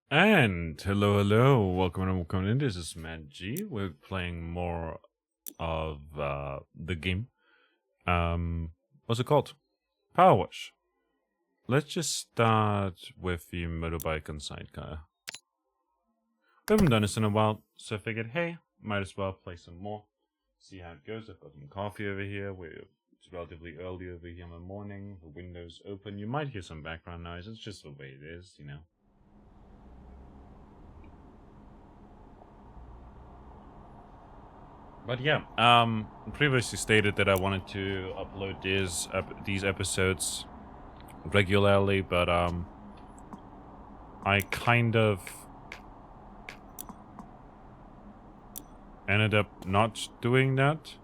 And hello, welcome in. This is Magi. We're playing more of the game. What's it called? Power Wash. Let's just start with the motorbike and sidecar. We haven't done this in a while, so I figured, hey, might as well play some more. See how it goes. I've got some coffee over here. It's relatively early over here in the morning. The window's open. You might hear some background noise. It's just the way it is, you know. But yeah, previously stated that I wanted to upload these episodes regularly, but I kind of ended up not doing that.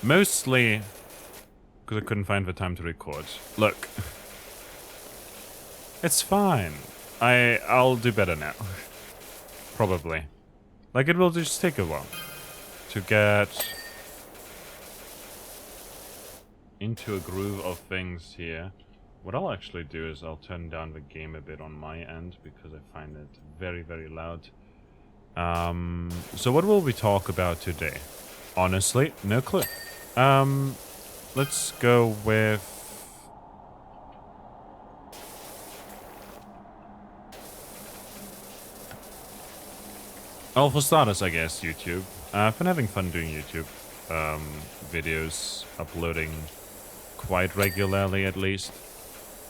Mostly because I couldn't find the time to record. Look, it's fine. I'll do better now. Probably. Like, it will just take a while to get into a groove of things here. What I'll actually do is I'll turn down the game a bit on my end because I find it very, very loud. So what will we talk about today? Honestly, no clue. Let's go with... Well, for starters, I guess, YouTube. I've been having fun doing YouTube videos, uploading quite regularly at least,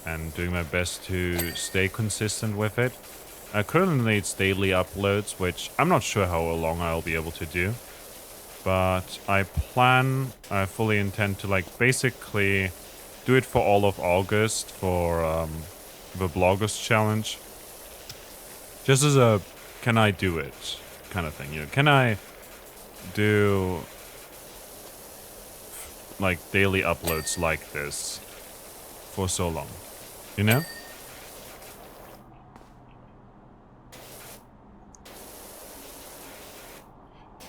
and doing my best to stay consistent with it. Currently it's daily uploads, which I'm not sure how long I'll be able to do, but I fully intend to like basically do it for all of August for the Bloggers Challenge. Just as a can I do it kind of thing, you know, can I do like daily uploads like this for so long, you know?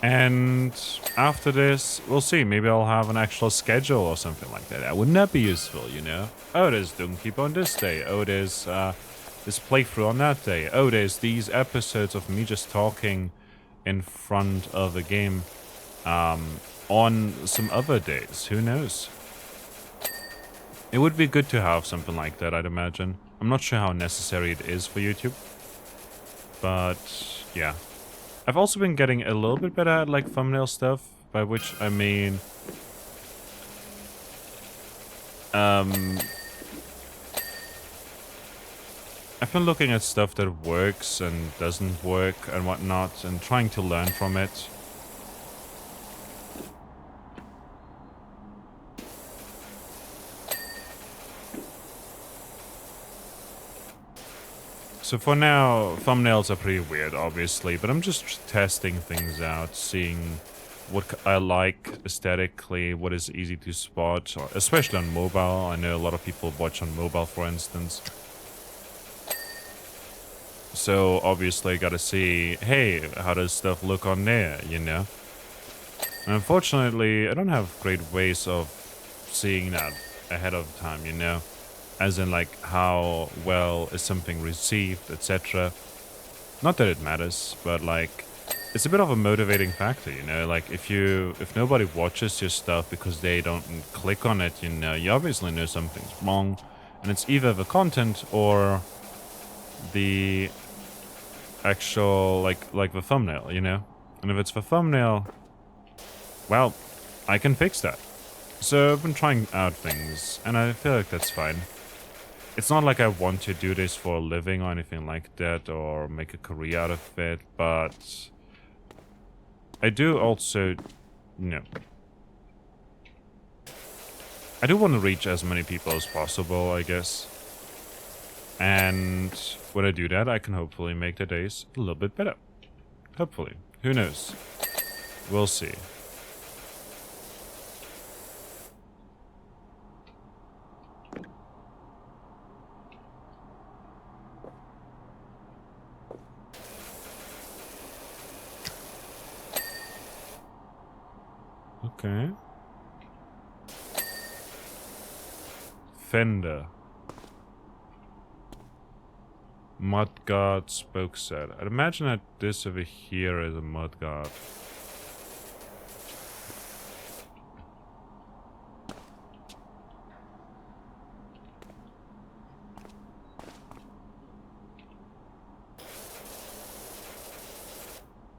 And after this, we'll see. Maybe I'll have an actual schedule or something like that. Wouldn't that be useful, you know? Oh, there's Doomkeep on this day. Oh, there's this playthrough on that day. Oh, there's these episodes of me just talking in front of a game on some other days. Who knows? It would be good to have something like that, I'd imagine. I'm not sure how necessary it is for YouTube. But, yeah. I've also been getting a little bit better at, like, thumbnail stuff. By which I mean... I've been looking at stuff that works and doesn't work and whatnot, and trying to learn from it. So for now, thumbnails are pretty weird, obviously, but I'm just testing things out, seeing what I like aesthetically, what is easy to spot, especially on mobile. I know a lot of people watch on mobile, for instance. So obviously I gotta see, hey, how does stuff look on there, you know? And unfortunately, I don't have great ways of seeing that ahead of time, you know? As in, like, how well is something received, etc. Not that it matters, but, like, it's a bit of a motivating factor, you know? Like, if nobody watches your stuff because they don't click on it, you know, you obviously know something's wrong. And it's either the content or the actual, like the thumbnail, you know? And if it's the thumbnail, well, I can fix that. So I've been trying out things, and I feel like that's fine. It's not like I want to do this for a living or anything like that, or make a career out of it, but I do also, you know, I do want to reach as many people as possible, I guess. And when I do that, I can hopefully make the days a little bit better. Hopefully. Who knows? We'll see. Okay. Fender. Mudguard spoke set. I'd imagine that this over here is a mudguard.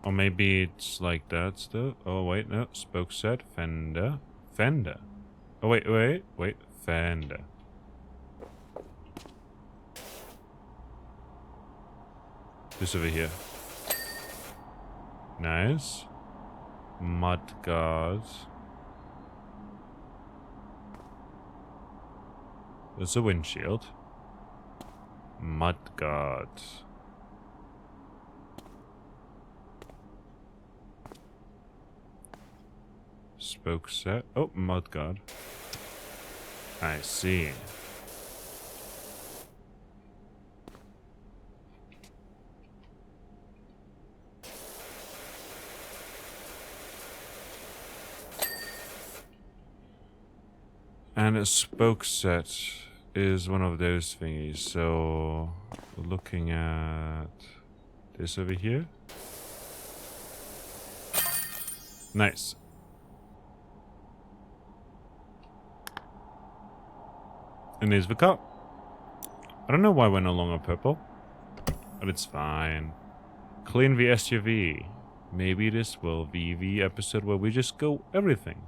Or maybe it's like that still. Oh wait, no. Spoke set. Fender. Fender. Oh wait. Fender. This over here. Nice. Mudguard. There's a windshield. Mudguard. Spoke set. Oh, mudguard. I see. And a spoke set is one of those thingies. So, looking at this over here. Nice. And there's the car. I don't know why we're no longer purple, but it's fine. Clean the SUV. Maybe this will be the episode where we just go everything.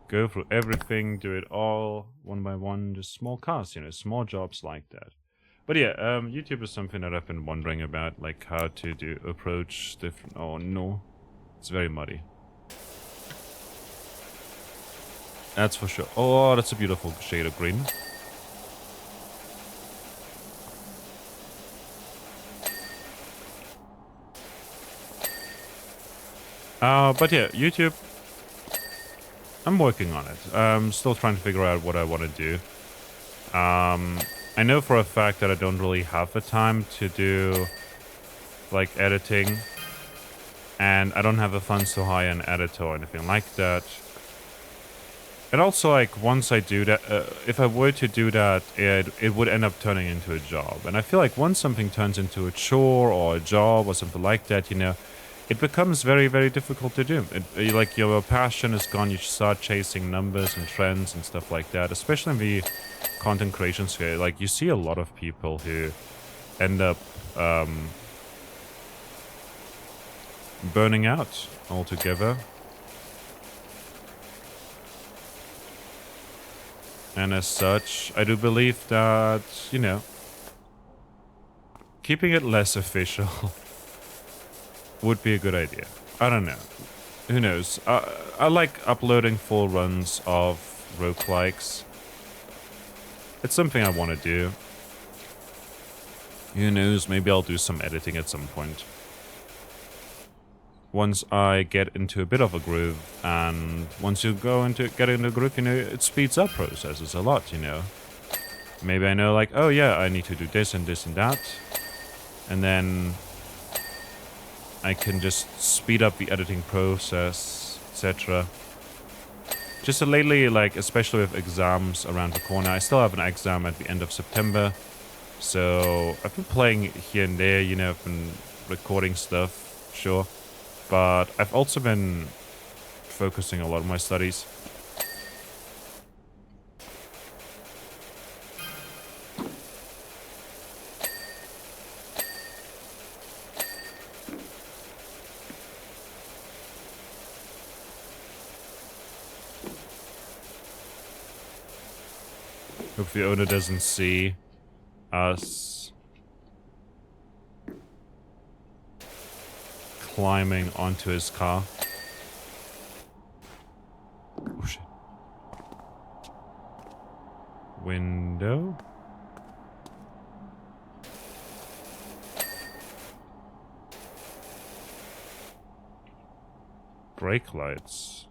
Go through everything, do it all one by one, just small cars, you know, small jobs like that. But yeah, YouTube is something that I've been wondering about, like how to approach different. Oh no, it's very muddy. That's for sure. Oh, that's a beautiful shade of green. But yeah, YouTube. I'm working on it. I'm still trying to figure out what I want to do. I know for a fact that I don't really have the time to do like editing, and I don't have the funds to hire an editor or anything like that. And also, like, once I do that, if I were to do that, it would end up turning into a job. And I feel like once something turns into a chore or a job or something like that, you know, it becomes very, very difficult to do. Like, your passion is gone, you start chasing numbers and trends and stuff like that, especially in the content creation sphere. Like, you see a lot of people who end up burning out altogether. And as such, I do believe that, you know, keeping it less official would be a good idea. I don't know. Who knows? I like uploading full runs of roguelikes. It's something I want to do. Who knows? Maybe I'll do some editing at some point. Once I get into a bit of a groove, and once you get into a groove, you know, it speeds up processes a lot, you know. Maybe I know, like, oh yeah, I need to do this and this and that, and then I can just speed up the editing process, etc. Just lately, like, especially with exams around the corner, I still have an exam at the end of September, so I've been playing here and there, you know, I've been recording stuff, sure. But I've also been focusing a lot on my studies. Hope the owner doesn't see us climbing onto his car. Oh shit. Window. Brake lights.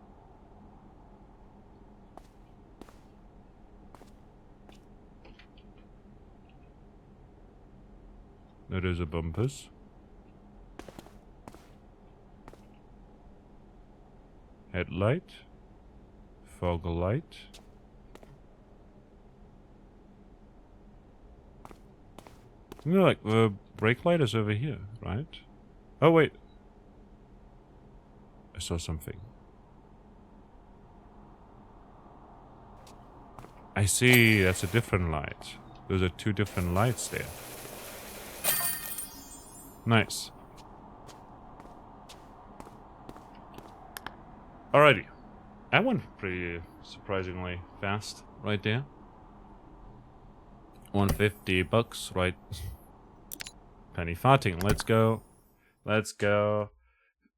No, those are bumpers. Headlight. Fog light. No, like, the brake light is over here, right? Oh, wait. I saw something. I see, that's a different light. Those are two different lights there. Nice. Alrighty. That went pretty surprisingly fast right there. 150 bucks, right? Penny farting. Let's go. Let's go.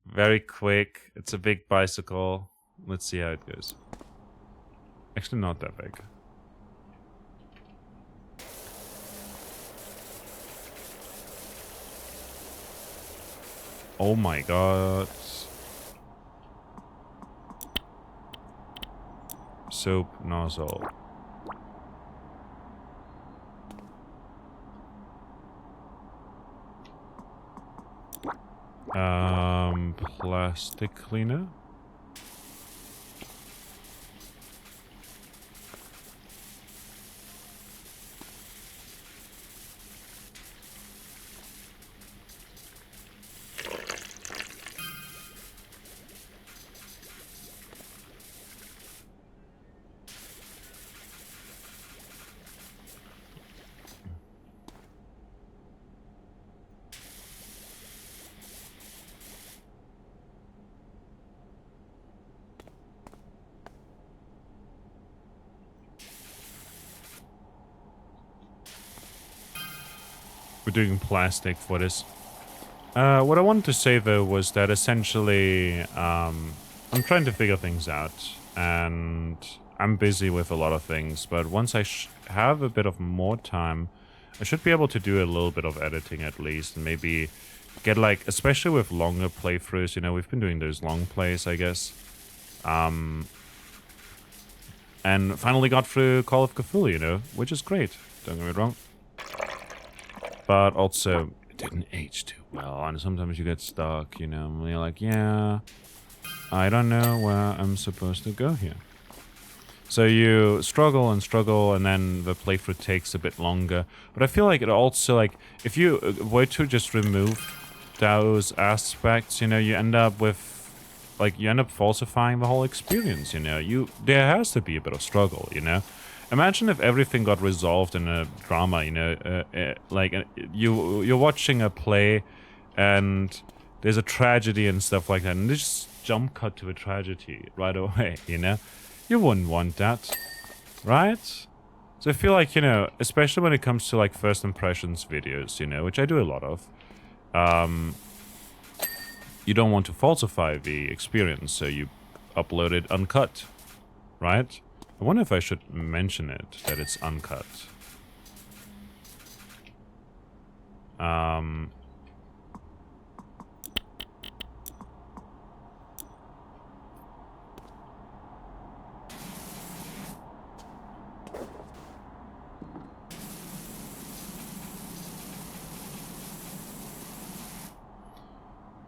Very quick. It's a big bicycle. Let's see how it goes. Actually, not that big. Oh my god. Soap nozzle. Plastic cleaner. We're doing plastic for this. What I wanted to say though was that essentially, I'm trying to figure things out, and I'm busy with a lot of things, but once I have a bit of more time, I should be able to do a little bit of editing at least, and maybe get like, especially with longer playthroughs, you know, we've been doing those long plays, I guess. And finally got through Call of Cthulhu, you know, which is great, don't get me wrong. But also, it didn't age too well, and sometimes you get stuck, you know, and you're like, yeah, I don't know where I'm supposed to go here. So you struggle and struggle, and then the playthrough takes a bit longer. But I feel like it also, like, if you were to just remove those aspects, you know, you end up with, like, you end up falsifying the whole experience, you know. There has to be a bit of struggle, you know. Imagine if everything got resolved in a drama, you know, you're watching a play and there's a tragedy and stuff like that, and they just jump cut to a tragedy right away, you know? You wouldn't want that, right? So I feel like, you know, especially when it comes to like first impressions videos, you know, which I do a lot of, you don't want to falsify the experience, so you upload it uncut, right? I wonder if I should mention it, that it's uncut.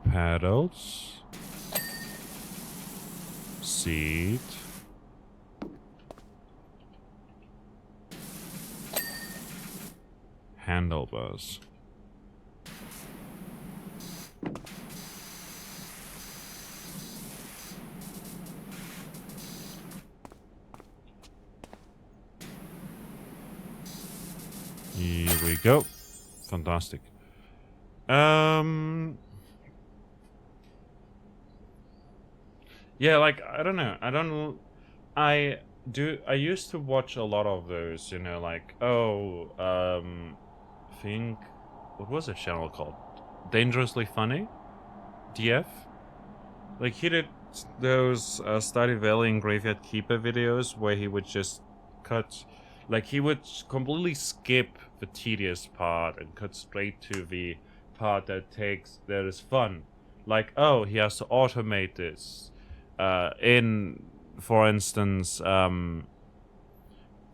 Paddles. Seat. Handlebars. Here we go. Fantastic. Yeah, like, I don't know. I used to watch a lot of those, you know, like, think, what was the channel called? Dangerously Funny? DF? Like, he did those Stardew Valley and Graveyard Keeper videos where he would just cut, like, he would completely skip the tedious part and cut straight to the part that is fun. Like, oh, he has to automate this. For instance,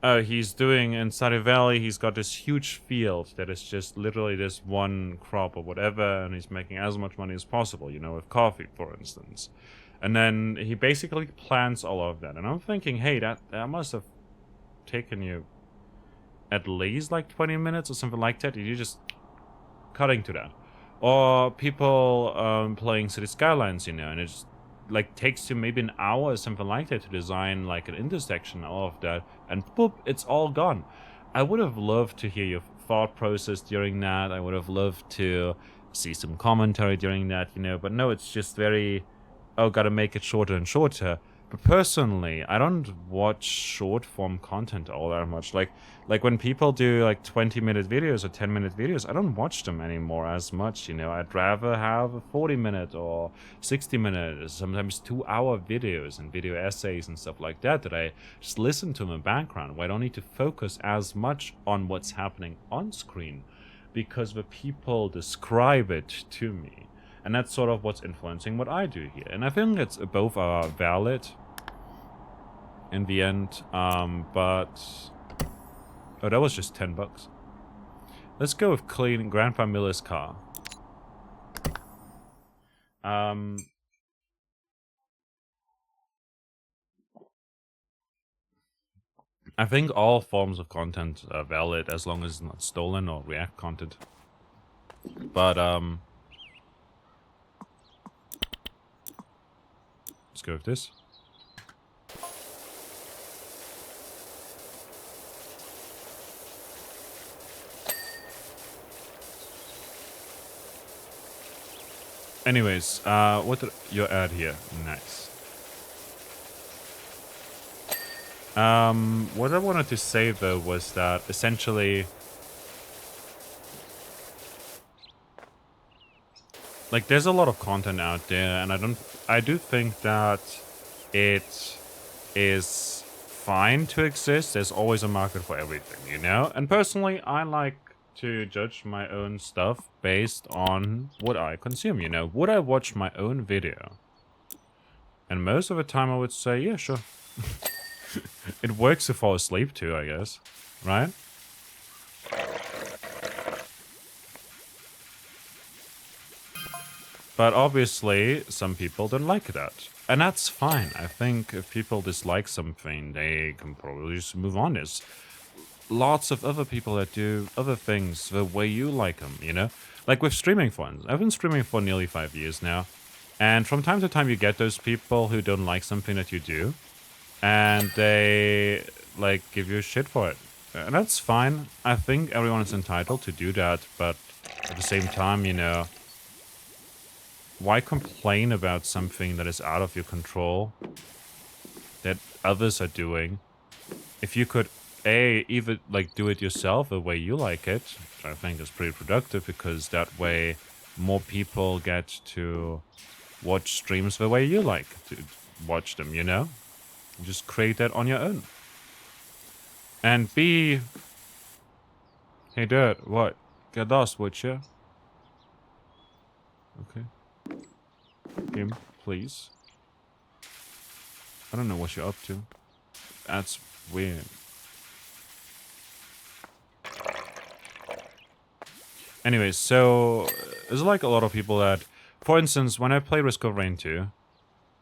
he's doing in Stardew Valley, he's got this huge field that is just literally this one crop or whatever, and he's making as much money as possible, you know, with coffee, for instance. And then he basically plans all of that. And I'm thinking, hey, that must have taken you at least like 20 minutes or something like that. You just cutting to that. Or people playing City Skylines, you know, and it's like takes you maybe an hour or something like that to design like an intersection, all of that, and boop, it's all gone. I would have loved to hear your thought process during that. I would have loved to see some commentary during that, you know, but no, it's just very, oh, gotta make it shorter and shorter. But personally, I don't watch short form content all that much. Like when people do like 20-minute videos or 10-minute videos, I don't watch them anymore as much, you know. I'd rather have a 40-minute or 60-minute, sometimes 2-hour videos and video essays and stuff like that I just listen to in the background, where I don't need to focus as much on what's happening on screen because the people describe it to me. And that's sort of what's influencing what I do here. And I think it's both are valid in the end, but... Oh, that was just $10. Let's go with clean Grandpa Miller's car. I think all forms of content are valid as long as it's not stolen or React content. But, let's go with this. Anyways, what did you add here? Nice. What I wanted to say though was that essentially, like, there's a lot of content out there, and I do think that it is fine to exist. There's always a market for everything, you know? And personally, I like to judge my own stuff based on what I consume, you know? Would I watch my own video? And most of the time I would say, yeah, sure. It works to fall asleep too, I guess. Right? But obviously, some people don't like that. And that's fine. I think if people dislike something, they can probably just move on. There's lots of other people that do other things the way you like them, you know? Like with streaming, for instance. I've been streaming for nearly 5 years now. And from time to time you get those people who don't like something that you do. And they, like, give you shit for it. And that's fine. I think everyone is entitled to do that. But at the same time, you know, why complain about something that is out of your control, that others are doing, if you could, either, like, do it yourself the way you like it, which I think is pretty productive, because that way more people get to watch streams the way you like to watch them, you know? You just create that on your own. And B... Hey, Dad, what? Get lost, would you? Okay. Game, please. I don't know what you're up to. That's weird. Anyways, so there's like a lot of people that, for instance, when I play Risk of Rain 2,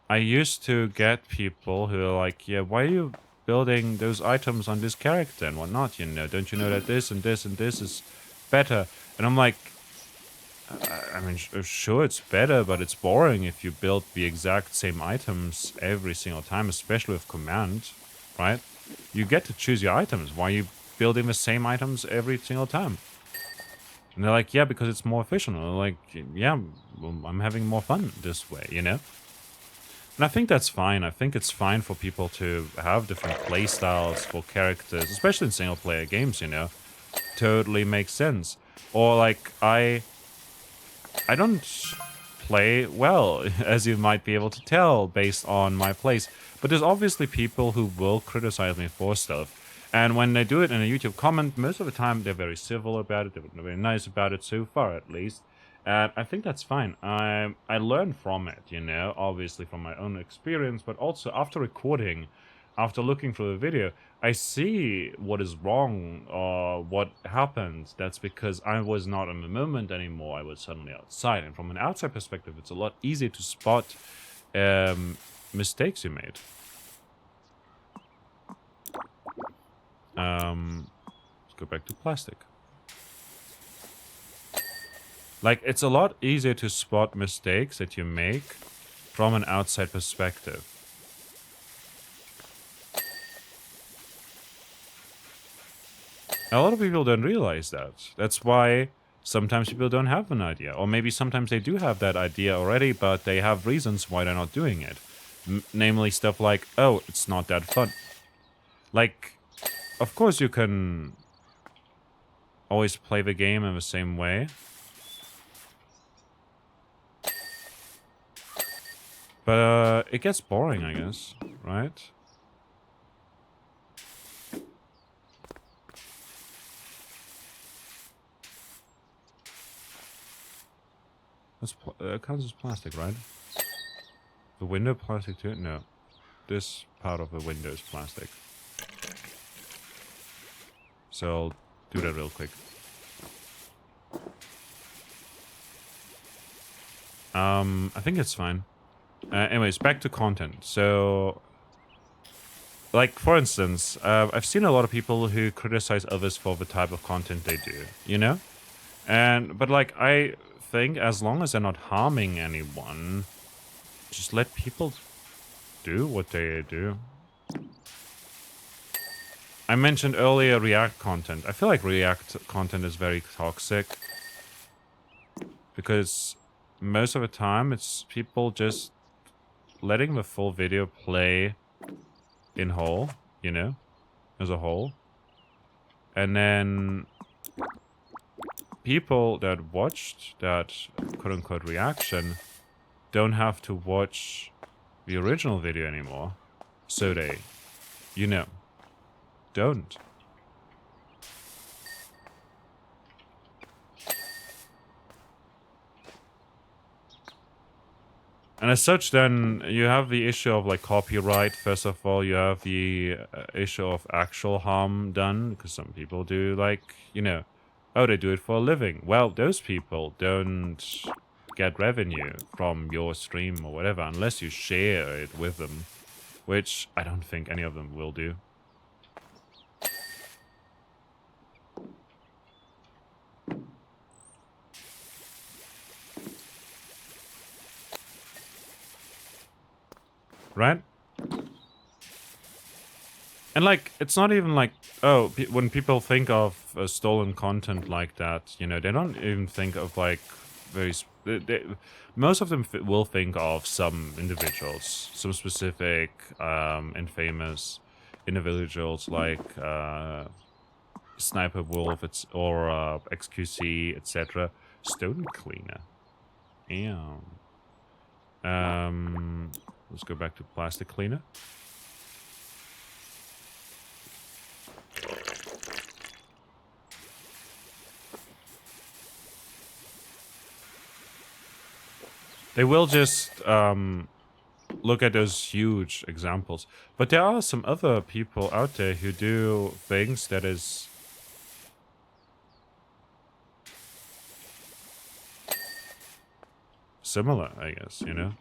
I used to get people who are like, yeah, why are you building those items on this character and whatnot, you know? Don't you know that this and this and this is better? And I'm like, I mean, sure, it's better, but it's boring if you build the exact same items every single time, especially with command, right? You get to choose your items. Why are you building the same items every single time? And they're like, yeah, because it's more efficient. And I'm like, yeah, well, I'm having more fun this way, you know? And I think that's fine. I think it's fine for people to have different playstyles for characters, especially in single-player games, you know? Totally makes sense. Or, like, I don't play well, as you might be able to tell based on my plays. But there's obviously people who will criticize me for stuff. And when they do it in a YouTube comment, most of the time they're very civil about it, they're very nice about it, so far at least. And I think that's fine. I learn from it, you know, obviously from my own experience, but also after recording, after looking through the video, I see what is wrong or what happened. That's because I was not in the moment anymore. I was suddenly outside. And from an outside perspective, it's a lot easier to spot mistakes you made. Let's go back to plastic. Like, it's a lot easier to spot mistakes that you make from an outside perspective. A lot of people don't realize that. That's why sometimes people don't have an idea. Or maybe sometimes they do have that idea already, but they have reasons why they're not doing it. Namely stuff like, oh, it's not that fun. Like, of course you can always play the game in the same way. But it gets boring, I guess, right? That's counts as plastic, right? The window plastic too? No. This part of the window is plastic. So I'll do that real quick. I think it's fine. Anyways, back to content. So, like, for instance, I've seen a lot of people who criticize others for the type of content they do, you know? But like, I think as long as they're not harming anyone, just let people do what they do. I mentioned earlier React content. I feel like React content is very toxic because most of the time it's people just letting the full video play in whole, you know, as a whole. And then people that watched that quote-unquote reaction don't have to watch the original video anymore. So they, you know, don't. And as such, then, you have the issue of, like, copyright. First of all, you have the issue of actual harm done, because some people do, like, you know, oh, they do it for a living. Well, those people don't get revenue from your stream or whatever, unless you share it with them, which I don't think any of them will do. Right? And, like, it's not even like, oh, when people think of stolen content like that, you know, they don't even think of, like, very... most of them will think of some individuals, some specific and famous individuals like Sniper Wolf or XQC, etc. Stone Cleaner. Let's go back to Plastic Cleaner. They will just look at those huge examples. But there are some other people out there who do things that is... similar, I guess, you know?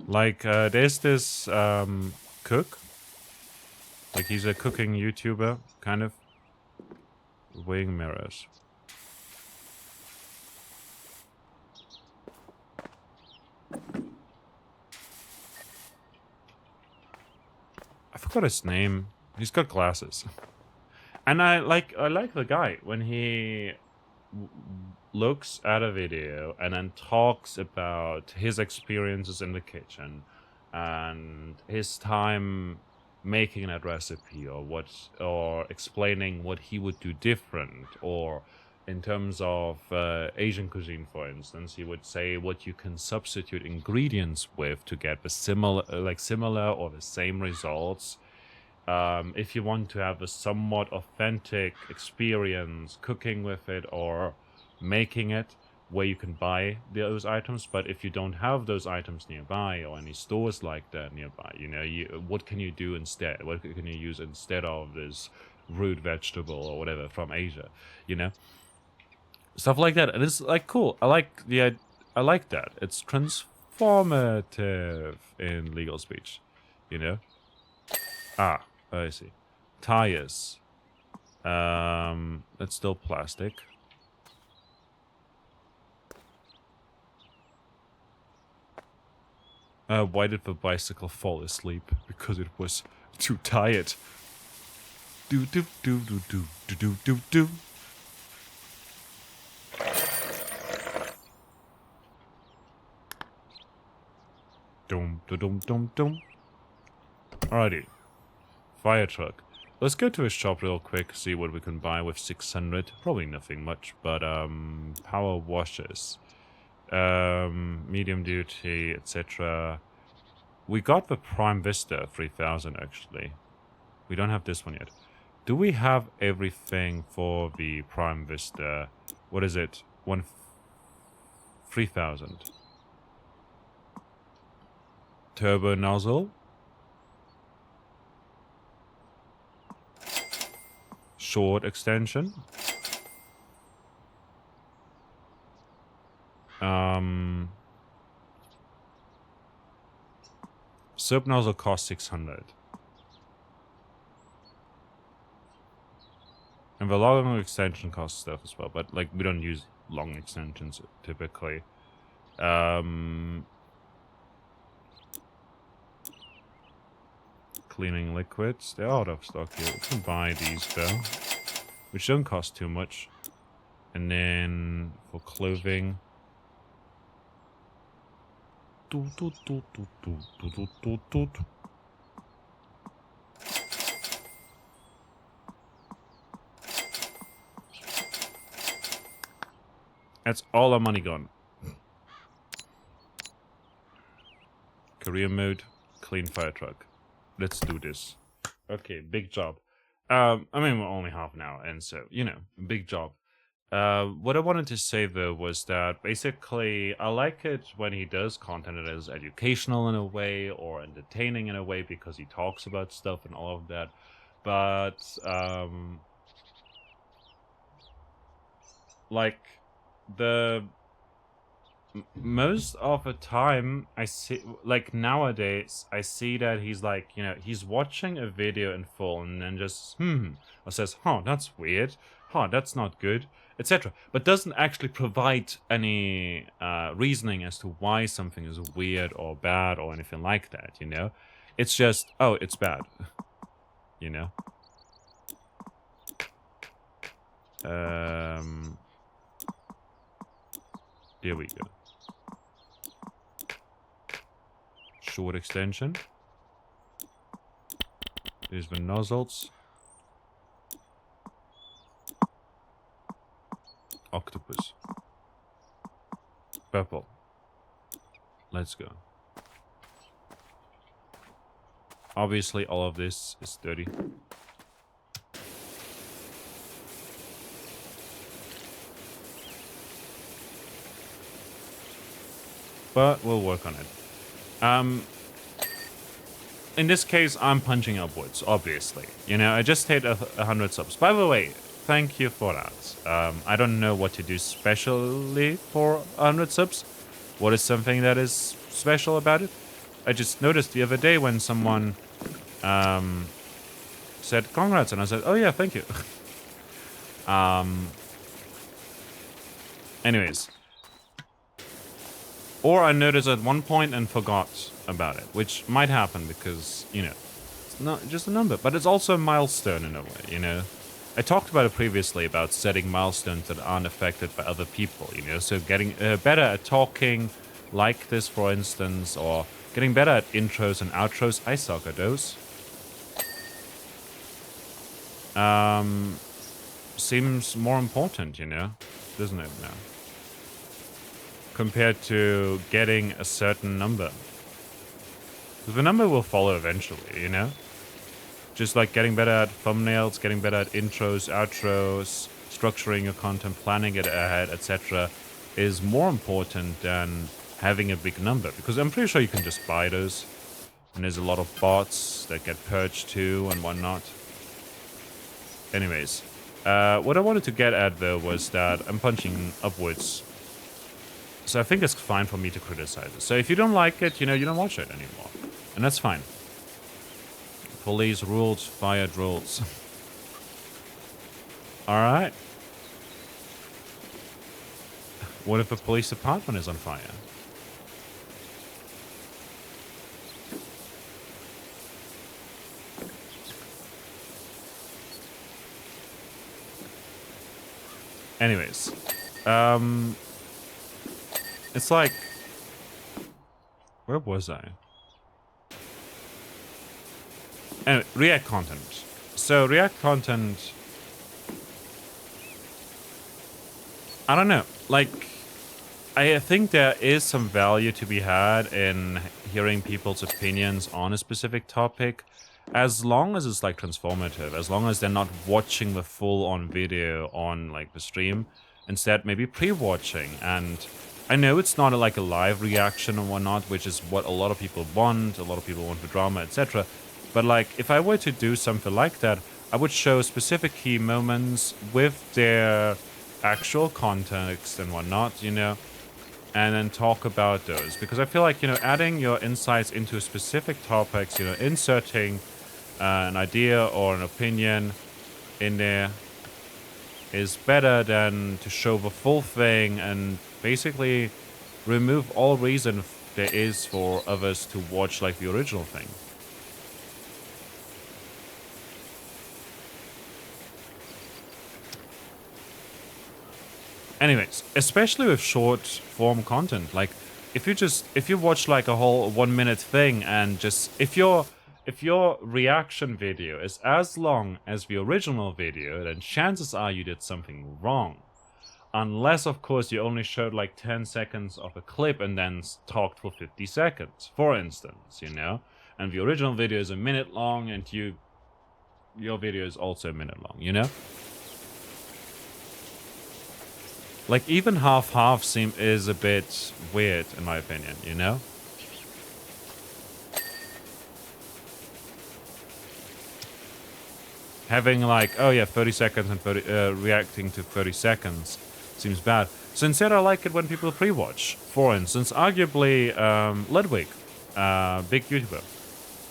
Like, there's this cook. Like, he's a cooking YouTuber, kind of. Weighing mirrors. I forgot his name. He's got glasses. And I like the guy when he looks at a video and then talks about his experiences in the kitchen and his time making that recipe, or explaining what he would do different, or in terms of Asian cuisine, for instance, he would say what you can substitute ingredients with to get the similar or the same results. If you want to have a somewhat authentic experience cooking with it or making it, where you can buy those items, but if you don't have those items nearby or any stores like that nearby, you know, what can you do instead? What can you use instead of this root vegetable or whatever from Asia, you know? Stuff like that. And it's like cool. I like that. It's transformative in legal speech, you know? Ah, I see. Tires. That's still plastic. Why did the bicycle fall asleep? Because it was too tired. Do do do do do do do do do. Dum dum dum dum dum. Alrighty. Fire truck. Let's go to a shop real quick, see what we can buy with 600. Probably nothing much, but power washers. Medium duty, etc. We got the Prime Vista 3000 actually. We don't have this one yet. Do we have everything for the Prime Vista? What is it? 3000. Turbo nozzle. Short extension. Soap nozzle costs 600. And the long extension costs stuff as well, but like we don't use long extensions typically. Cleaning liquids, they're out of stock here. We can buy these though, which don't cost too much. And then for clothing, that's all our money gone. Career mode, clean fire truck. Let's do this. Okay, big job. I mean, we're only half an hour in, so, you know, big job. What I wanted to say, though, was that basically I like it when he does content that is educational in a way or entertaining in a way because he talks about stuff and all of that. But, like, most of the time I see, like nowadays, I see that he's like, you know, he's watching a video in full and then just, or says, huh, that's weird, huh, that's not good, etc. But doesn't actually provide any reasoning as to why something is weird or bad or anything like that, you know? It's just, oh, it's bad, you know? Here we go. Short extension. There's the nozzles. Octopus. Purple. Let's go. Obviously, all of this is dirty. But we'll work on it. In this case, I'm punching upwards, obviously. You know, I just hit 100 subs. By the way, thank you for that. I don't know what to do specially for 100 subs. What is something that is special about it? I just noticed the other day when someone said congrats, and I said, oh yeah, thank you. Anyways. Or I noticed at one point and forgot about it, which might happen because, you know, it's not just a number, but it's also a milestone in a way, you know. I talked about it previously about setting milestones that aren't affected by other people, you know, so getting better at talking like this, for instance, or getting better at intros and outros. I suck at those. Seems more important, you know, doesn't it now? Compared to getting a certain number. The number will follow eventually, you know? Just like getting better at thumbnails, getting better at intros, outros, structuring your content, planning it ahead, etc. is more important than having a big number. Because I'm pretty sure you can just buy those. And there's a lot of bots that get purged too and whatnot. Anyways. What I wanted to get at though was that I'm punching upwards. So I think it's fine for me to criticize it. So if you don't like it, you know, you don't watch it anymore. And that's fine. Police rules, fire rules. Alright. What if the police department is on fire? Anyways, it's like, where was I? Anyway, React content. So React content, I don't know, like, I think there is some value to be had in hearing people's opinions on a specific topic, as long as it's like transformative, as long as they're not watching the full-on video on like the stream, instead maybe pre-watching. And I know it's not like a live reaction and whatnot, which is what a lot of people want. A lot of people want the drama, etc. But like, if I were to do something like that, I would show specific key moments with their actual context and whatnot, you know, and then talk about those. Because I feel like, you know, adding your insights into specific topics, you know, inserting an idea or an opinion in there is better than to show the full thing and basically remove all reason there is for others to watch like the original thing. Anyways, especially with short form content, like if you watch like a whole 1 minute thing and just if your reaction video is as long as the original video, then chances are you did something wrong. Unless, of course, you only showed like 10 seconds of a clip and then talked for 50 seconds, for instance, you know? And the original video is a minute long and your video is also a minute long, you know? Like, even half-half is a bit weird, in my opinion, you know? Having, like, oh yeah, 30 seconds and reacting to 30 seconds seems bad. So instead, I like it when people pre-watch. For instance, arguably, Ludwig, big YouTuber,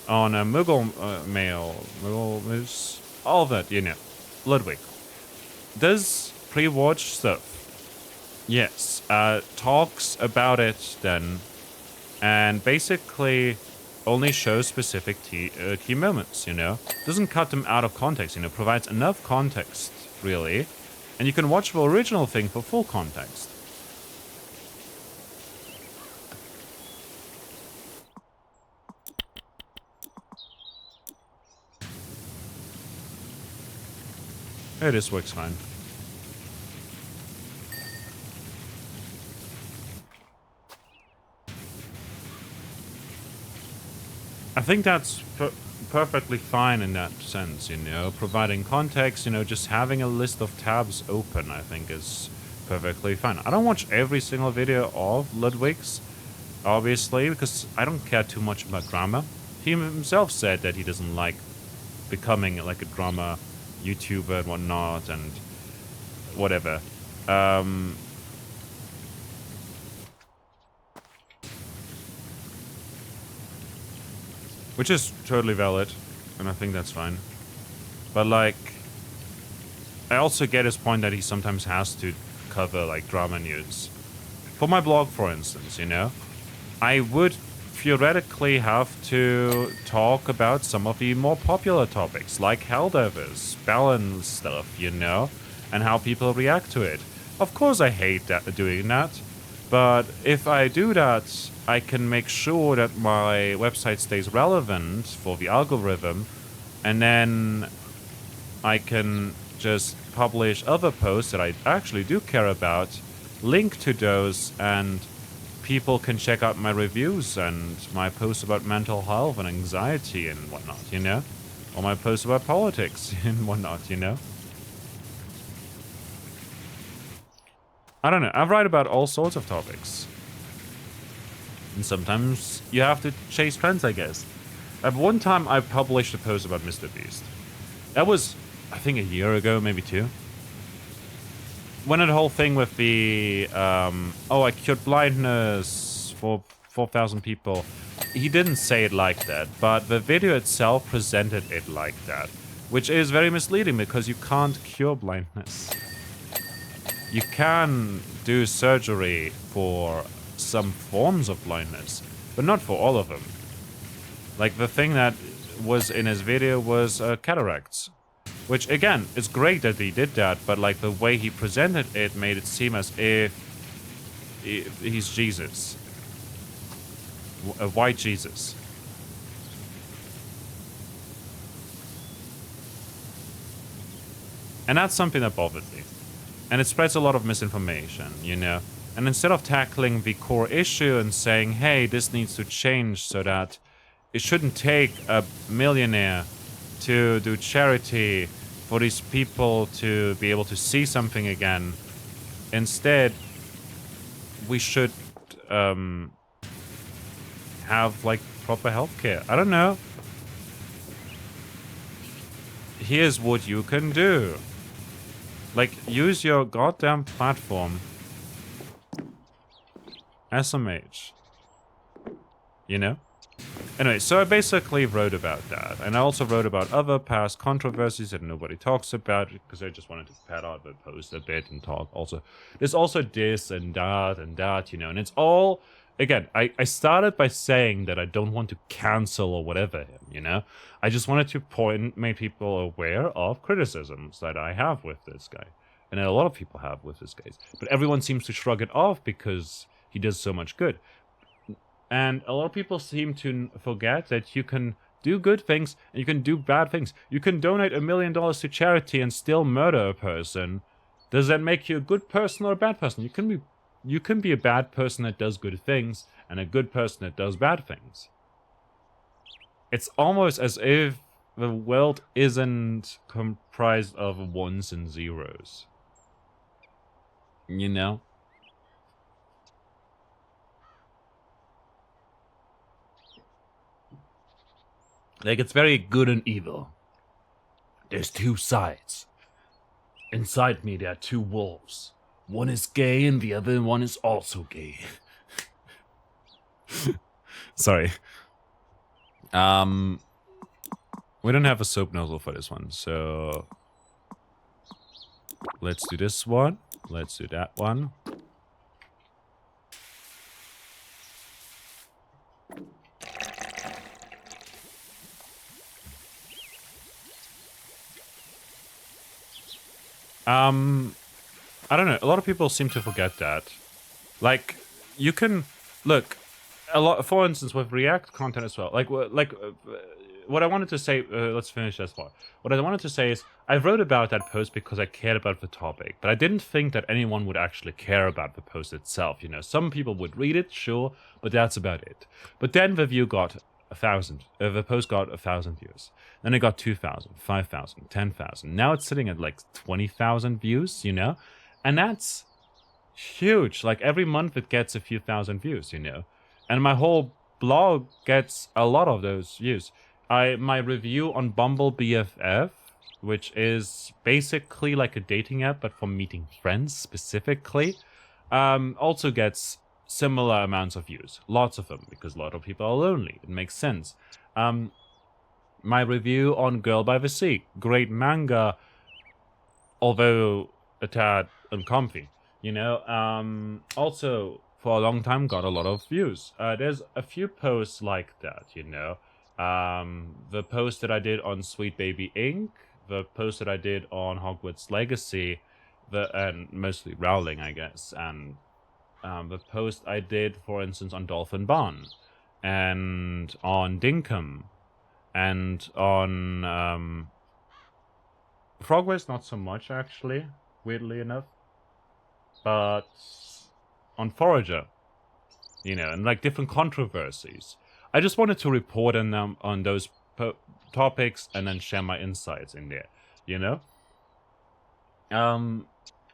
on Moogle Mail, Moogle Moose, all of that, you know. Ludwig does pre-watch stuff. Yes, talks about it then, and basically only shows specific key moments, you know? Doesn't cut them out of context, you know? Provides enough context, really, and you can watch the original thing for full context. Hey, this works fine. I think that's perfectly fine in that sense, you know, providing context, you know, just having a list of tabs open, I think is perfectly fine. I don't watch every single video of Ludwig's, obviously, because I don't care too much about drama. He himself said that he doesn't like becoming like a drama YouTuber and whatnot and whatever. Which is totally valid, and I think that's fine. But, like, I also get his point that he sometimes has to cover, like, drama news. For my blog, for instance, you know? I would theoretically have to talk about some of the more popular topics, like Helldivers, balance stuff, you know? And how people react to it. Of course I hate doing that. But if I do that, I can make sure that my website stays relevant for the algorithm, and then I can just publish other posts that I actually do care about, link to those, and people can check out my reviews and my posts about mental health and anxiety and whatnot, you know? Or my posts about politics and whatnot, you know? I don't know, I write about all sorts of topics. And sometimes you have to chase trends, I guess. At one time, I published a post about Mr. Beast. That was, I think, a year ago, maybe 2. When that whole thing with the, oh, I cured blindness for 4,000 people. He didn't say it like that, but the video itself presented it like that. Which is very misleading, because you can't cure blindness. You can do surgery for some forms of blindness, but not for all of them. Like, the thing that was in his video was cataracts. Which, again, it's great that he did that, but, like, the way he presented it made it seem as if he's Jesus. A white Jesus. And that's something that bothered me. And it spreads a lot of misinformation, you know? And instead of tackling the core issue and saying, hey, this needs to change so that it shouldn't take a millionaire to do charity for these people to be able to see something again. Instead, we should have, like, proper healthcare. I don't know. Here's what you can do. Like, use your goddamn platform as a mage. You know? Anyway, so I basically wrote about that. And I also wrote about other past controversies that nobody talks about, because I just wanted to pad out the post a bit and talk also. There's also this and that, you know, and it's all... Again, I started by saying that I don't want to cancel or whatever him, you know? I just wanted to make people aware of criticisms that I have with this guy. And a lot of people have with this guy. But everyone seems to shrug it off because he does so much good. And a lot of people seem to forget that you can do good things and you can do bad things. You can donate $1 million to charity and still murder a person. Does that make you a good person or a bad person? You can be a bad person that does good things and a good person that does bad things. It's almost as if the world isn't comprised of ones and zeros. You know? Like, it's very good and evil. There's two sides. Inside me, there are two wolves. One is gay and the other one is also gay. Sorry. We don't have a soap nozzle for this one, so... Let's do this one. Let's do that one. I don't know. A lot of people seem to forget that. Like, you can look a lot. For instance, with React content as well. What I wanted to say. Let's finish this part. What I wanted to say is, I wrote about that post because I cared about the topic, but I didn't think that anyone would actually care about the post itself. You know, some people would read it, sure, but that's about it. But then the view got 1,000. The post got 1,000 views. Then it got 2,000, 5,000, 10,000. Now it's sitting at like 20,000 views, you know? And that's huge. Like, every month it gets a few thousand views, you know? And my whole blog gets a lot of those views. My review on Bumble BFF, which is basically like a dating app, but for meeting friends specifically, also gets similar amounts of views. Lots of them, because a lot of people are lonely. It makes sense. My review on Girl by the Sea, great manga, although a tad uncomfy, you know. Also, for a long time, got a lot of views. There's a few posts like that, you know. The post that I did on Sweet Baby Inc., the post that I did on Hogwarts Legacy, and mostly Rowling, I guess, and the post I did, for instance, on Dolphin Barn, and on Dinkum, and on Frogwares, not so much, actually, weirdly enough, but on Forager, you know, and like different controversies. I just wanted to report on them, on those topics, and then share my insights in there, you know?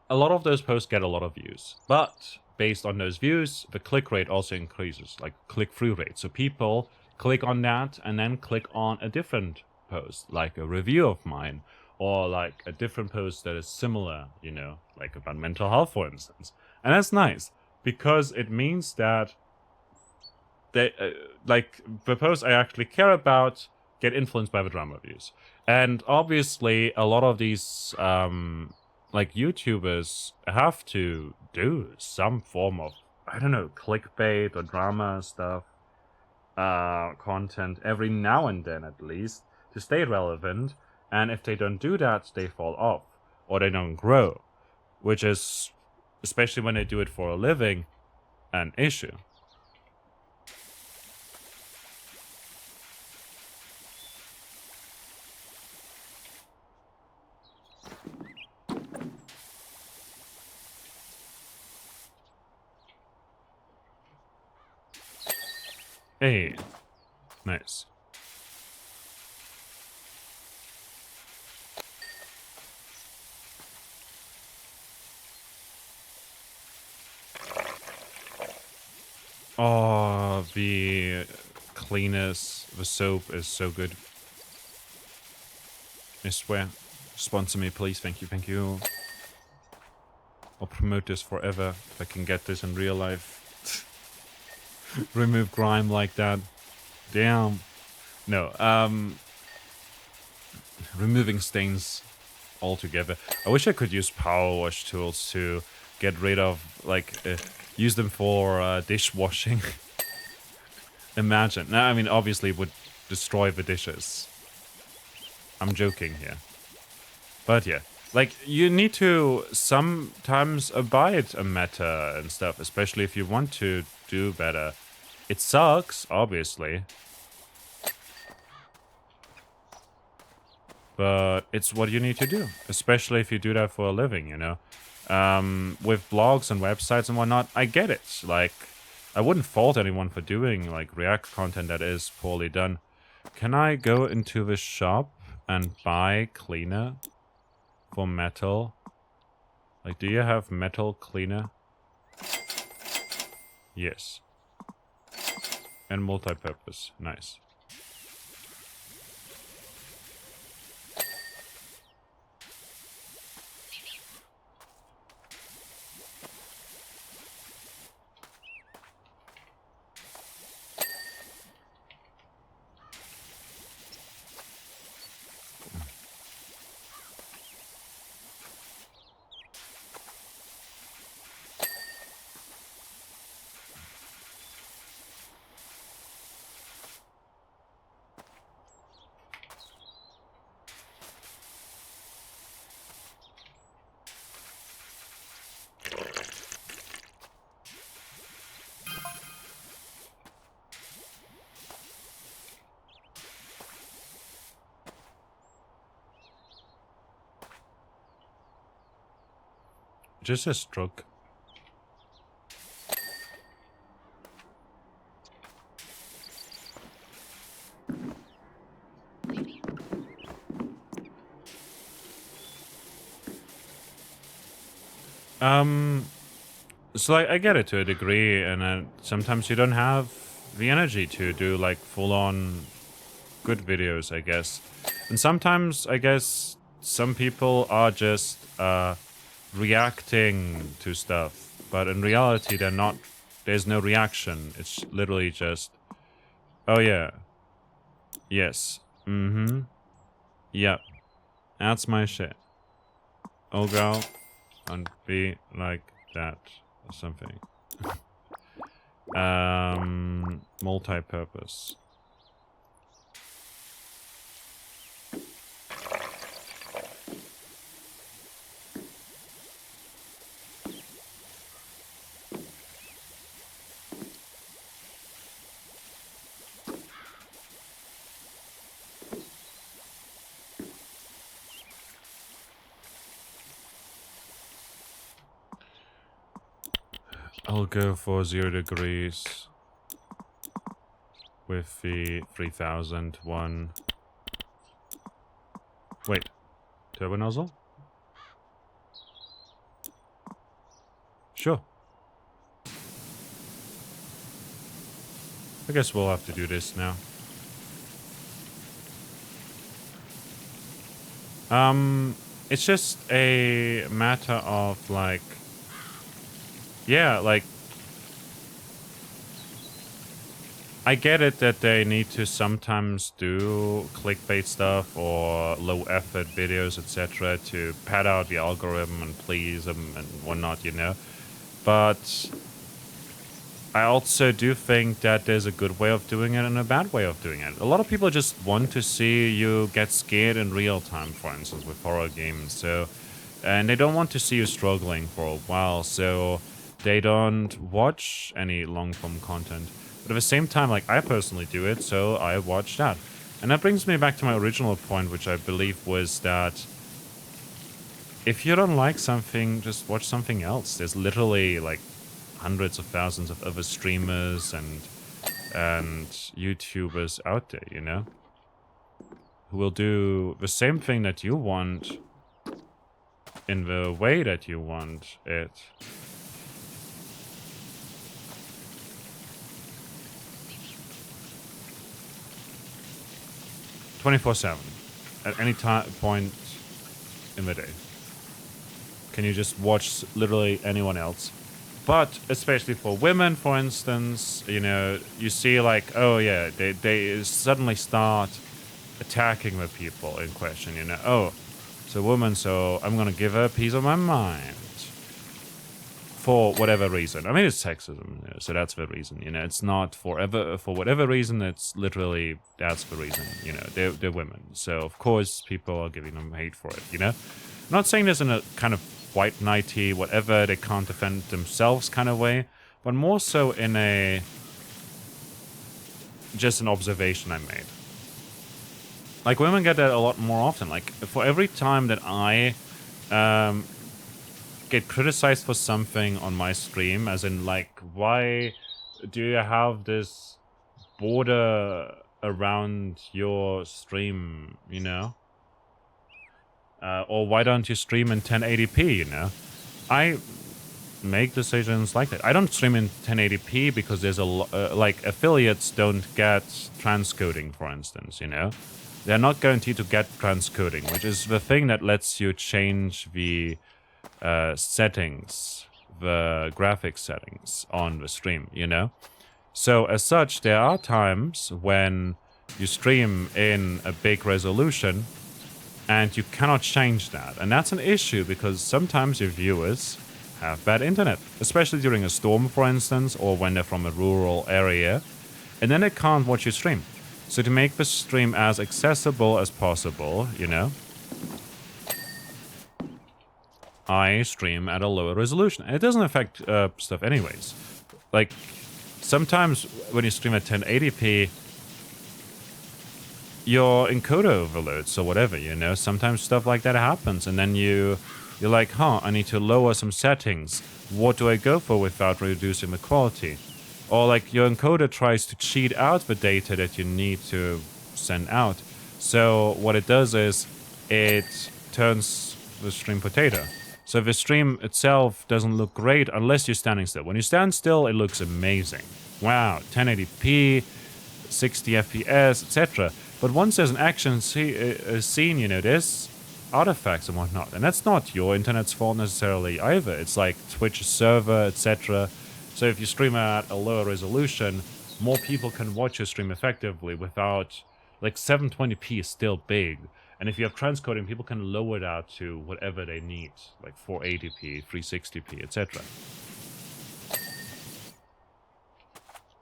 A lot of those posts get a lot of views, but based on those views, the click rate also increases, like click-through rate. So people click on that and then click on a different post, like a review of mine, or like a different post that is similar, you know, like about mental health, for instance. And that's nice, because it means that they, like, the posts I actually care about get influenced by the drama views. And obviously, a lot of these, like, YouTubers have to do some form of, I don't know, clickbait or drama stuff, content every now and then at least, to stay relevant. And if they don't do that, they fall off or they don't grow, which is, especially when they do it for a living, an issue. Hey, nice. Oh, the cleaners, the soap is so good. I swear. Sponsor me, please. Thank you, thank you. I'll promote this forever if I can get this in real life. Remove grime like that. Damn. No, removing stains altogether. I wish I could use power wash tools to get rid of, like, use them for dishwashing. Imagine. No, I mean, obviously it would destroy the dishes. I'm joking here. But yeah. Like, you need to sometimes abide a meta and stuff, especially if you want to do better. It sucks, obviously. But it's what you need to do, especially if you do that for a living, you know? With blogs and websites and whatnot, I get it. Like, I wouldn't fault anyone for doing, like, React content that is poorly done. Can I go into the shop and buy cleaner for metal? Like, do you have metal cleaner? Yes. And multi-purpose. Nice. Just a stroke. So I get it to a degree, and sometimes you don't have the energy to do like full-on good videos, I guess. And sometimes, I guess, some people are just reacting to stuff, but in reality they're not. There's no reaction. It's literally just, oh yeah, yes, yep, that's my shit. Oh girl, and be like that or something. Multi-purpose. I'll go for 0 degrees with the 3000 one. Wait, turbo nozzle? Sure. I guess we'll have to do this now. It's just a matter of like, yeah, like, I get it that they need to sometimes do clickbait stuff or low effort videos, etc. to pad out the algorithm and please them and whatnot, you know. But I also do think that there's a good way of doing it and a bad way of doing it. A lot of people just want to see you get scared in real time, for instance, with horror games. So, and they don't want to see you struggling for a while, so they don't watch any long-form content. But at the same time, like, I personally do it, so I watch that. And that brings me back to my original point, which I believe was that if you don't like something, just watch something else. There's literally, like, hundreds of thousands of other streamers and YouTubers out there, you know, who will do the same thing that you want in the way that you want it. "24/7 at any point in the day. Can you just watch literally anyone else?" But especially for women, for instance, you know, you see like, oh yeah, they suddenly start attacking the people in question, you know. Oh, it's a woman, so I'm gonna give her a piece of my mind. For whatever reason. I mean, it's sexism, you know, so that's the reason, you know. It's not for whatever reason, it's literally, that's the reason, you know. They're women. So, of course, people are giving them hate for it, you know. I'm not saying this in a kind of white knighty, whatever, they can't defend themselves kind of way, but more so in a, just an observation I made. Like, women get that a lot more often. Like, for every time that I get criticized for something on my stream, as in, like, why do you have this border around your stream, you know? Or why don't you stream in 1080p, you know? I make decisions like that. I don't stream in 1080p because there's a like, affiliates don't get transcoding, for instance, you know? They're not guaranteed to get transcoding, which is the thing that lets you change the settings, the graphics settings on the stream, you know? So as such, there are times when you stream in a big resolution and you cannot change that. And that's an issue because sometimes your viewers have bad internet, especially during a storm, for instance, or when they're from a rural area, and then they can't watch your stream. So to make the stream as accessible as possible, you know, I stream at a lower resolution. And it doesn't affect stuff anyways. Like, sometimes when you stream at 1080p, your encoder overloads or whatever, you know? Sometimes stuff like that happens, and then you're like, huh, I need to lower some settings. What do I go for without reducing the quality? Or like your encoder tries to cheat out the data that you need to send out. So what it does is it turns the stream potato. So the stream itself doesn't look great unless you're standing still. When you stand still, it looks amazing. Wow, 1080p, 60 FPS, etc. But once there's an action scene, you know, there's artifacts and whatnot. And that's not your internet's fault necessarily either. It's like Twitch server, etc. So if you stream at a lower resolution, more people can watch your stream effectively without, like, 720p is still big. And if you have transcoding, people can lower it out to whatever they need, like 480p, 360p, etc.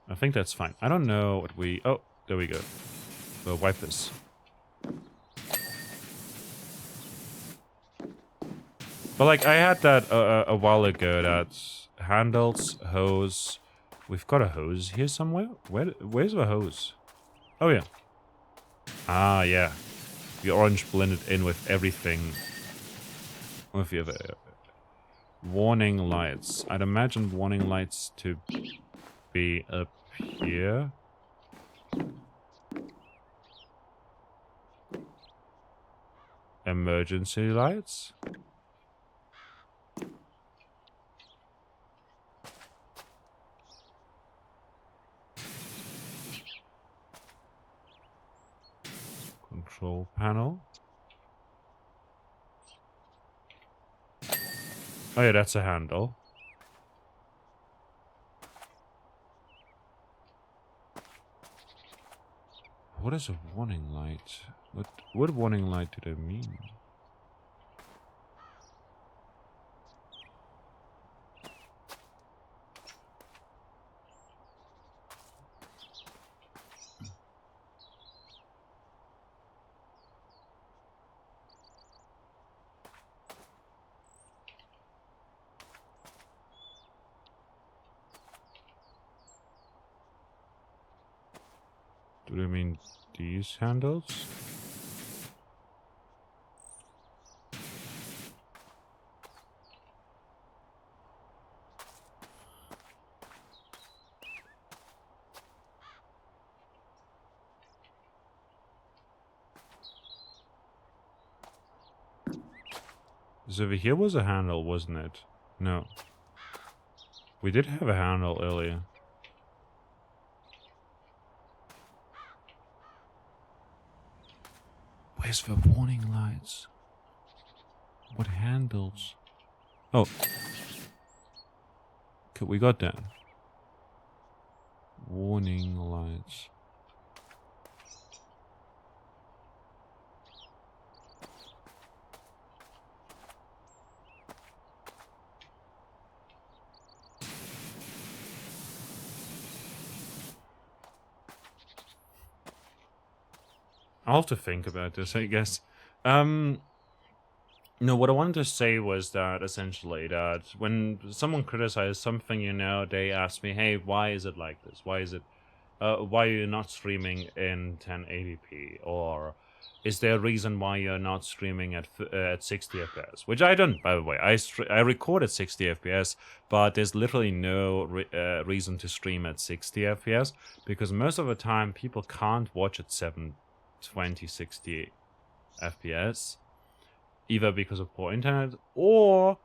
I think that's fine. I don't know what we... Oh, there we go. We'll wipe this. But, like, I had that a while ago, that handles, hose... We've got a hose here somewhere? Where's the hose? Oh, yeah. Ah, yeah. The orange blended in with everything. With the other... Warning lights. I'd imagine warning lights to be up here. Emergency lights? Control panel. Oh yeah, that's a handle. What is a warning light? What warning light do they mean? Do they mean these handles? So over here was a handle, wasn't it? No. We did have a handle earlier. Where's the warning lights? What handles? Oh. Okay, we got that. Warning lights. I'll have to think about this, I guess. No, what I wanted to say was that, essentially, that when someone criticizes something, you know, they ask me, hey, why is it like this? Why is it, why are you not streaming in 1080p? Or is there a reason why you're not streaming at 60 FPS? Which I don't, by the way. I record at 60 FPS, but there's literally no reason to stream at 60 FPS, because most of the time people can't watch at 720, 60 FPS. Either because of poor internet, or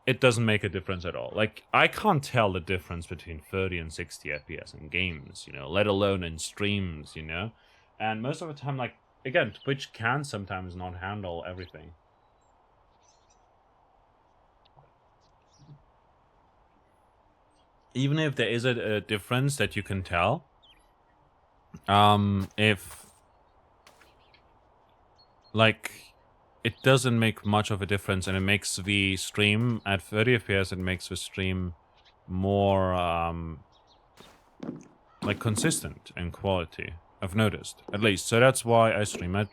it doesn't make a difference at all. Like, I can't tell the difference between 30 and 60 FPS in games, you know, let alone in streams, you know? And most of the time, like, again, Twitch can sometimes not handle everything. Even if there is a difference that you can tell, if, like, it doesn't make much of a difference, and it makes the stream at 30 FPS, it makes the stream more, like, consistent in quality, I've noticed, at least. So that's why I stream at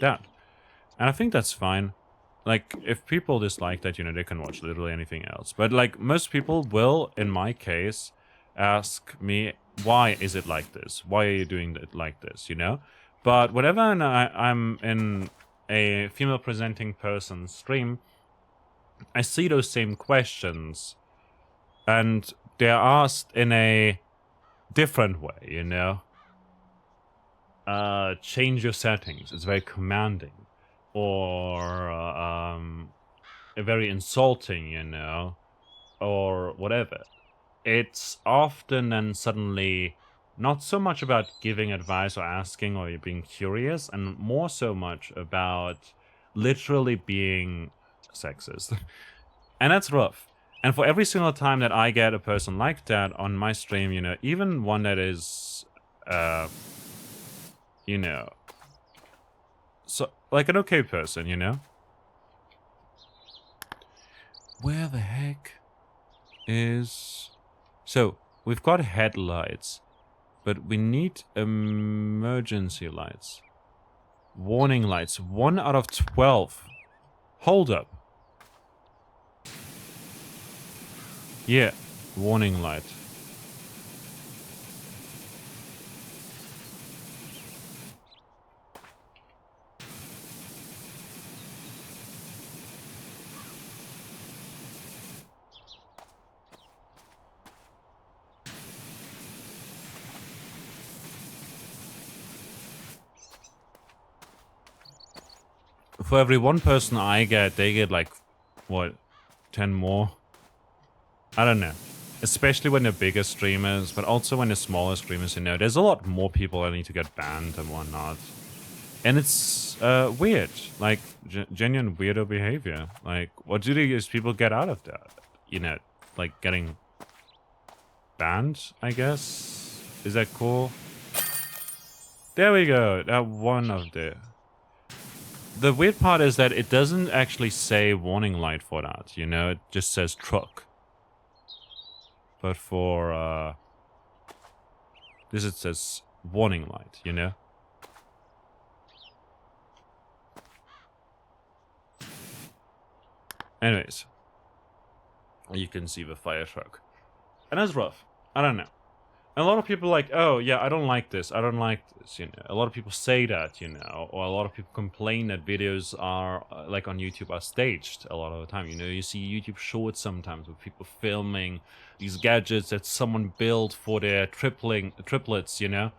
that. And I think that's fine. Like, if people dislike that, you know, they can watch literally anything else. But, like, most people will, in my case, ask me, why is it like this? Why are you doing it like this, you know? But whenever I'm in a female presenting person's stream, I see those same questions, and they're asked in a different way, you know? Change your settings. It's very commanding. Or, very insulting, you know? Or whatever. It's often then suddenly not so much about giving advice or asking or being curious, and more so much about literally being sexist. And that's rough. And for every single time that I get a person like that on my stream, you know, even one that is, you know, so, like, an okay person, you know? Where the heck is... So, we've got headlights, but we need emergency lights. Warning lights. 1 out of 12. Hold up. Yeah, warning light. For every one person I get, they get like, what, 10 more? I don't know. Especially when they're bigger streamers, but also when they're smaller streamers, you know, there's a lot more people that need to get banned and whatnot. And it's weird, like, genuine weirdo behavior. Like, what do these people get out of that? You know, like, getting banned, I guess? Is that cool? There we go, that one of the... The weird part is that it doesn't actually say warning light for that, you know? It just says truck. But for, this it says warning light, you know? Anyways. You can see the fire truck. And that's rough. I don't know. a lot of people are like, oh, yeah, I don't like this, you know. A lot of people say that, you know, or a lot of people complain that videos are, like on YouTube, are staged a lot of the time. You know, you see YouTube shorts sometimes with people filming these gadgets that someone built for their triplets, you know?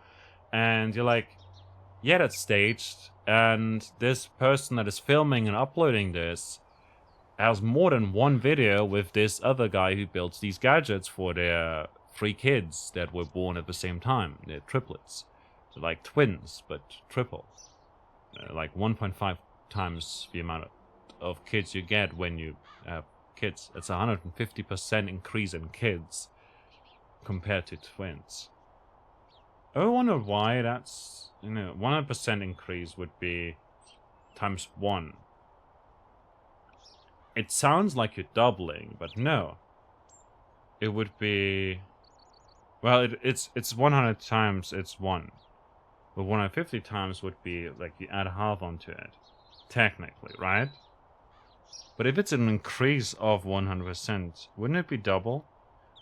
And you're like, yeah, that's staged, and this person that is filming and uploading this has more than one video with this other guy who builds these gadgets for their 3 kids that were born at the same time. They're triplets. So like twins, but triple. Like 1.5 times the amount of kids you get when you have kids. It's a 150% increase in kids compared to twins. I wonder why that's, you know, 100% increase would be times 1. It sounds like you're doubling, but no. It would be... Well, it's 100 times it's 1. But 150 times would be, like, you add half onto it. Technically, right? But if it's an increase of 100%, wouldn't it be double?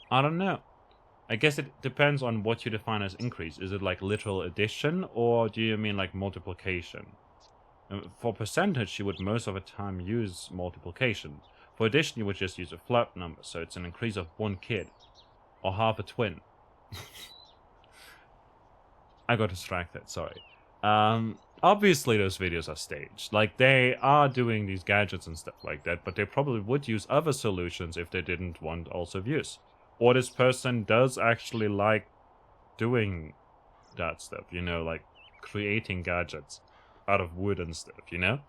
I don't know. I guess it depends on what you define as increase. Is it like literal addition, or do you mean like multiplication? For percentage, you would most of the time use multiplication. For addition, you would just use a flat number, so it's an increase of 1 kid. Or half a twin. I got distracted, sorry. Obviously those videos are staged. Like, they are doing these gadgets and stuff like that, but they probably would use other solutions if they didn't want also views. Or this person does actually like doing that stuff, you know, like creating gadgets out of wood and stuff, you know?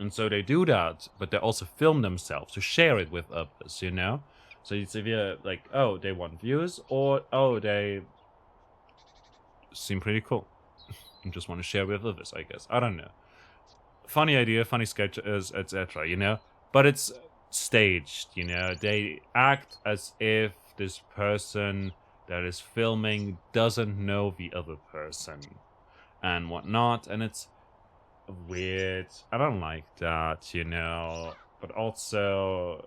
And so they do that, but they also film themselves to share it with others, you know? So it's either like, oh, they want views, or, oh, they seem pretty cool and just want to share with others, I guess. I don't know. Funny idea, funny sketches, etc., you know? But it's staged, you know? They act as if this person that is filming doesn't know the other person and whatnot, and it's weird. I don't like that, you know? But also,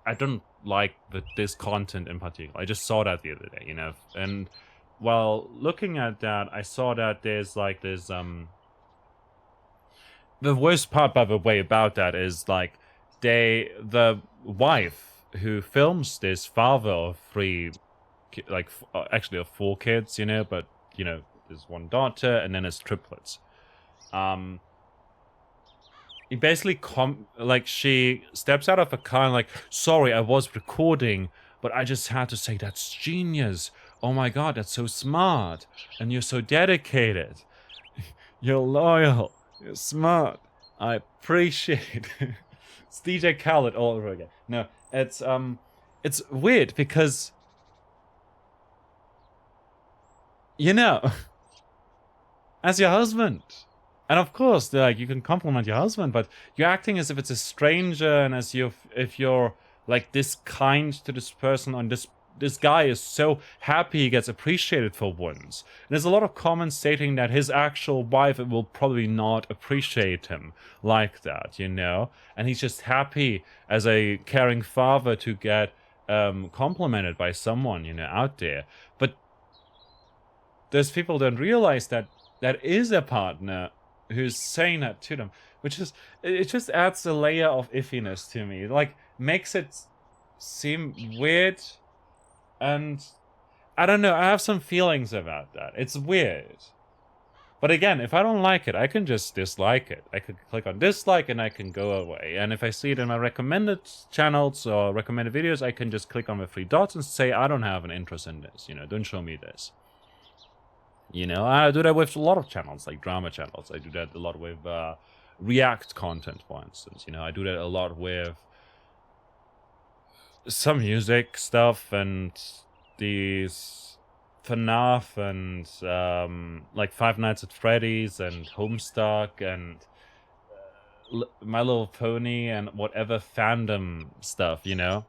I don't like this content in particular. I just saw that the other day, you know? And while looking at that, I saw that there's like this, the worst part, by the way, about that is, like, the wife who films this father of 3, like, actually of 4 kids, you know, but, you know, there's 1 daughter, and then there's triplets. He basically, like, she steps out of the car and like, sorry, I was recording, but I just had to say, that's genius. Oh my god, that's so smart. And you're so dedicated. You're loyal. You're smart. I appreciate it. It's DJ Khaled all over again. No, it's weird because, you know, as your husband, and of course, like, you can compliment your husband, but you're acting as if it's a stranger, and as if you're like this kind to this person, and this guy is so happy he gets appreciated for once. And there's a lot of comments stating that his actual wife will probably not appreciate him like that, you know? And he's just happy as a caring father to get complimented by someone, you know, out there. But those people don't realize that that is a partner who's saying that to them, which is, it just adds a layer of iffiness to me. It, like, makes it seem weird. And I don't know, I have some feelings about that. It's weird. But again, if I don't like it, I can just dislike it. I could click on dislike and I can go away. And if I see it in my recommended channels or recommended videos, I can just click on the 3 dots and say, I don't have an interest in this. You know, don't show me this. You know, I do that with a lot of channels, like drama channels. I do that a lot with React content, for instance. You know, I do that a lot with some music stuff and these FNAF and like Five Nights at Freddy's and Homestuck and My Little Pony and whatever fandom stuff, you know?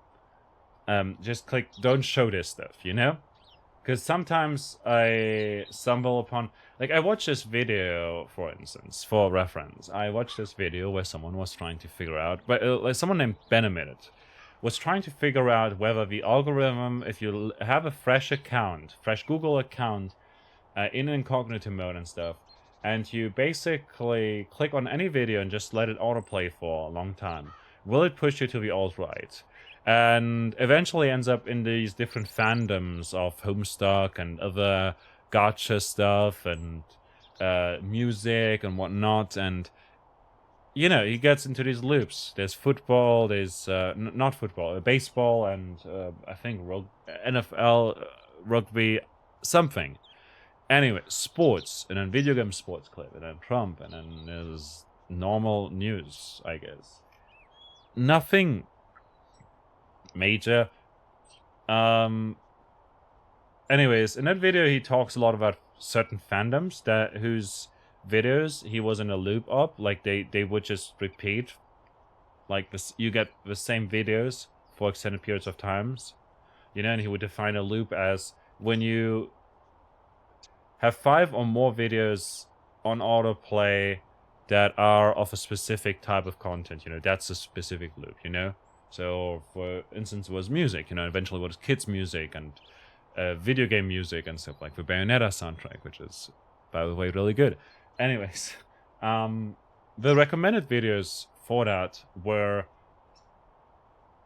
Just click don't show this stuff, you know? Because sometimes I stumble upon, like, I watched this video, for instance, for reference. I watched this video where someone was trying to figure out, but like someone named Beneminute was trying to figure out whether the algorithm, if you have a fresh Google account, in incognito mode and stuff, and you basically click on any video and just let it autoplay for a long time, will it push you to the alt-right? And eventually ends up in these different fandoms of Homestuck and other gacha stuff and music and whatnot, and you know, he gets into these loops. There's football, there's not football, baseball, and I think NFL, rugby, something. Anyway, sports, and then video game sports clip, and then Trump, and then there's normal news, I guess. Nothing major. Anyways, in that video he talks a lot about certain fandoms whose videos he was in a loop of, like they would just repeat, like this. You get the same videos for extended periods of times, you know, and he would define a loop as when you have 5 or more videos on autoplay that are of a specific type of content, you know, that's a specific loop, you know? So, for instance, it was music, you know, eventually it was kids' music and video game music and stuff, like the Bayonetta soundtrack, which is, by the way, really good. Anyways, the recommended videos for that were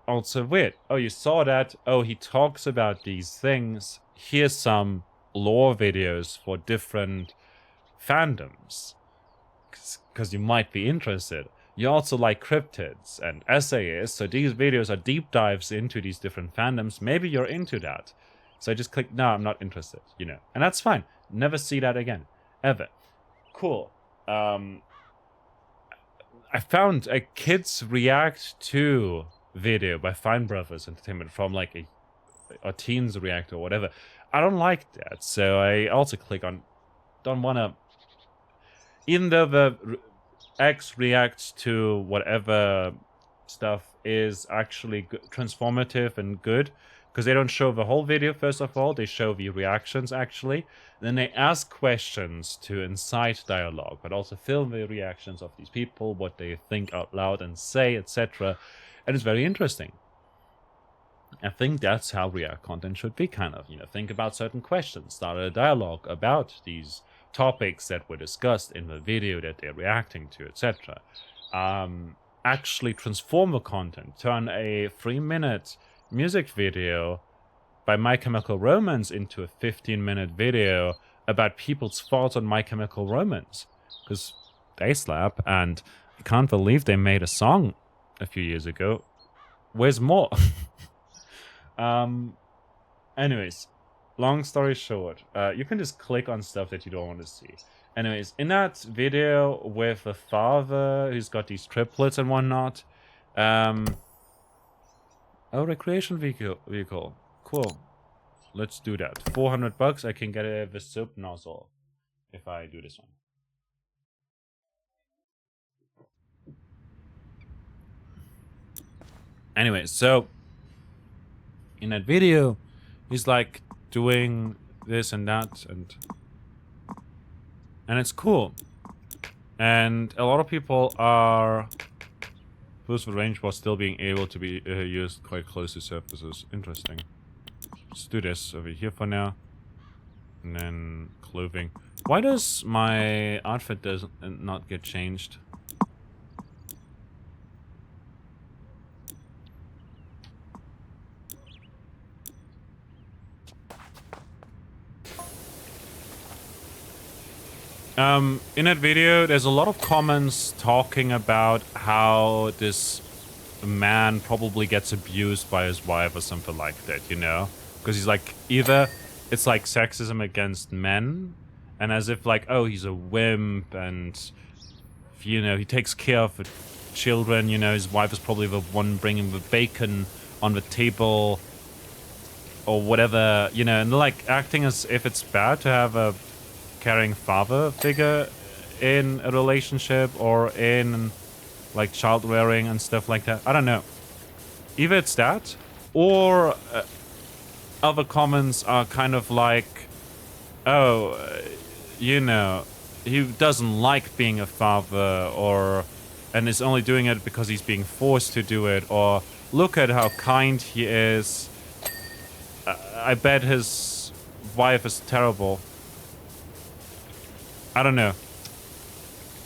also weird. Oh, you saw that? Oh, he talks about these things. Here's some lore videos for different fandoms, because you might be interested. You also like cryptids and essayists, so these videos are deep dives into these different fandoms. Maybe you're into that. So I just click, no, I'm not interested, you know. And that's fine. Never see that again. Ever. Cool. I found a Kids React to video by Fine Brothers Entertainment from like a teens react or whatever. I don't like that, so I also click on, don't want to, even though the X reacts to whatever stuff is actually transformative and good, because they don't show the whole video, first of all, they show the reactions actually, then they ask questions to incite dialogue, but also film the reactions of these people, what they think out loud and say, etc. And it's very interesting. I think that's how React content should be, kind of, you know, think about certain questions, start a dialogue about these topics that were discussed in the video that they're reacting to, etc. Actually transform the content, turn a 3-minute music video by My Chemical Romance into a 15-minute video about people's thoughts on My Chemical Romance, because they slap, and I can't believe they made a song a few years ago. Where's more? Anyways, long story short, you can just click on stuff that you don't want to see. Anyways, in that video with the father who's got these triplets and whatnot, oh, recreation vehicle. Cool. Let's do that. $400, I can get the soap nozzle if I do this one. Anyway, so in that video, he's like doing this and that, and it's cool. And a lot of people are boost the range while still being able to be used quite close to surfaces. Interesting. Let's do this over here for now, and then clothing. Why does my outfit not get changed? In that video, there's a lot of comments talking about how this man probably gets abused by his wife or something like that, you know? Because he's like, either it's like sexism against men, and as if like, oh, he's a wimp, and, you know, he takes care of the children, you know, his wife is probably the one bringing the bacon on the table, or whatever, you know, and like acting as if it's bad to have a caring father figure in a relationship or in like child rearing and stuff like that. I don't know. Either it's that, or other comments are kind of like, oh, you know, he doesn't like being a father, or and is only doing it because he's being forced to do it, or Look at how kind he is. I bet his wife is terrible. I don't know.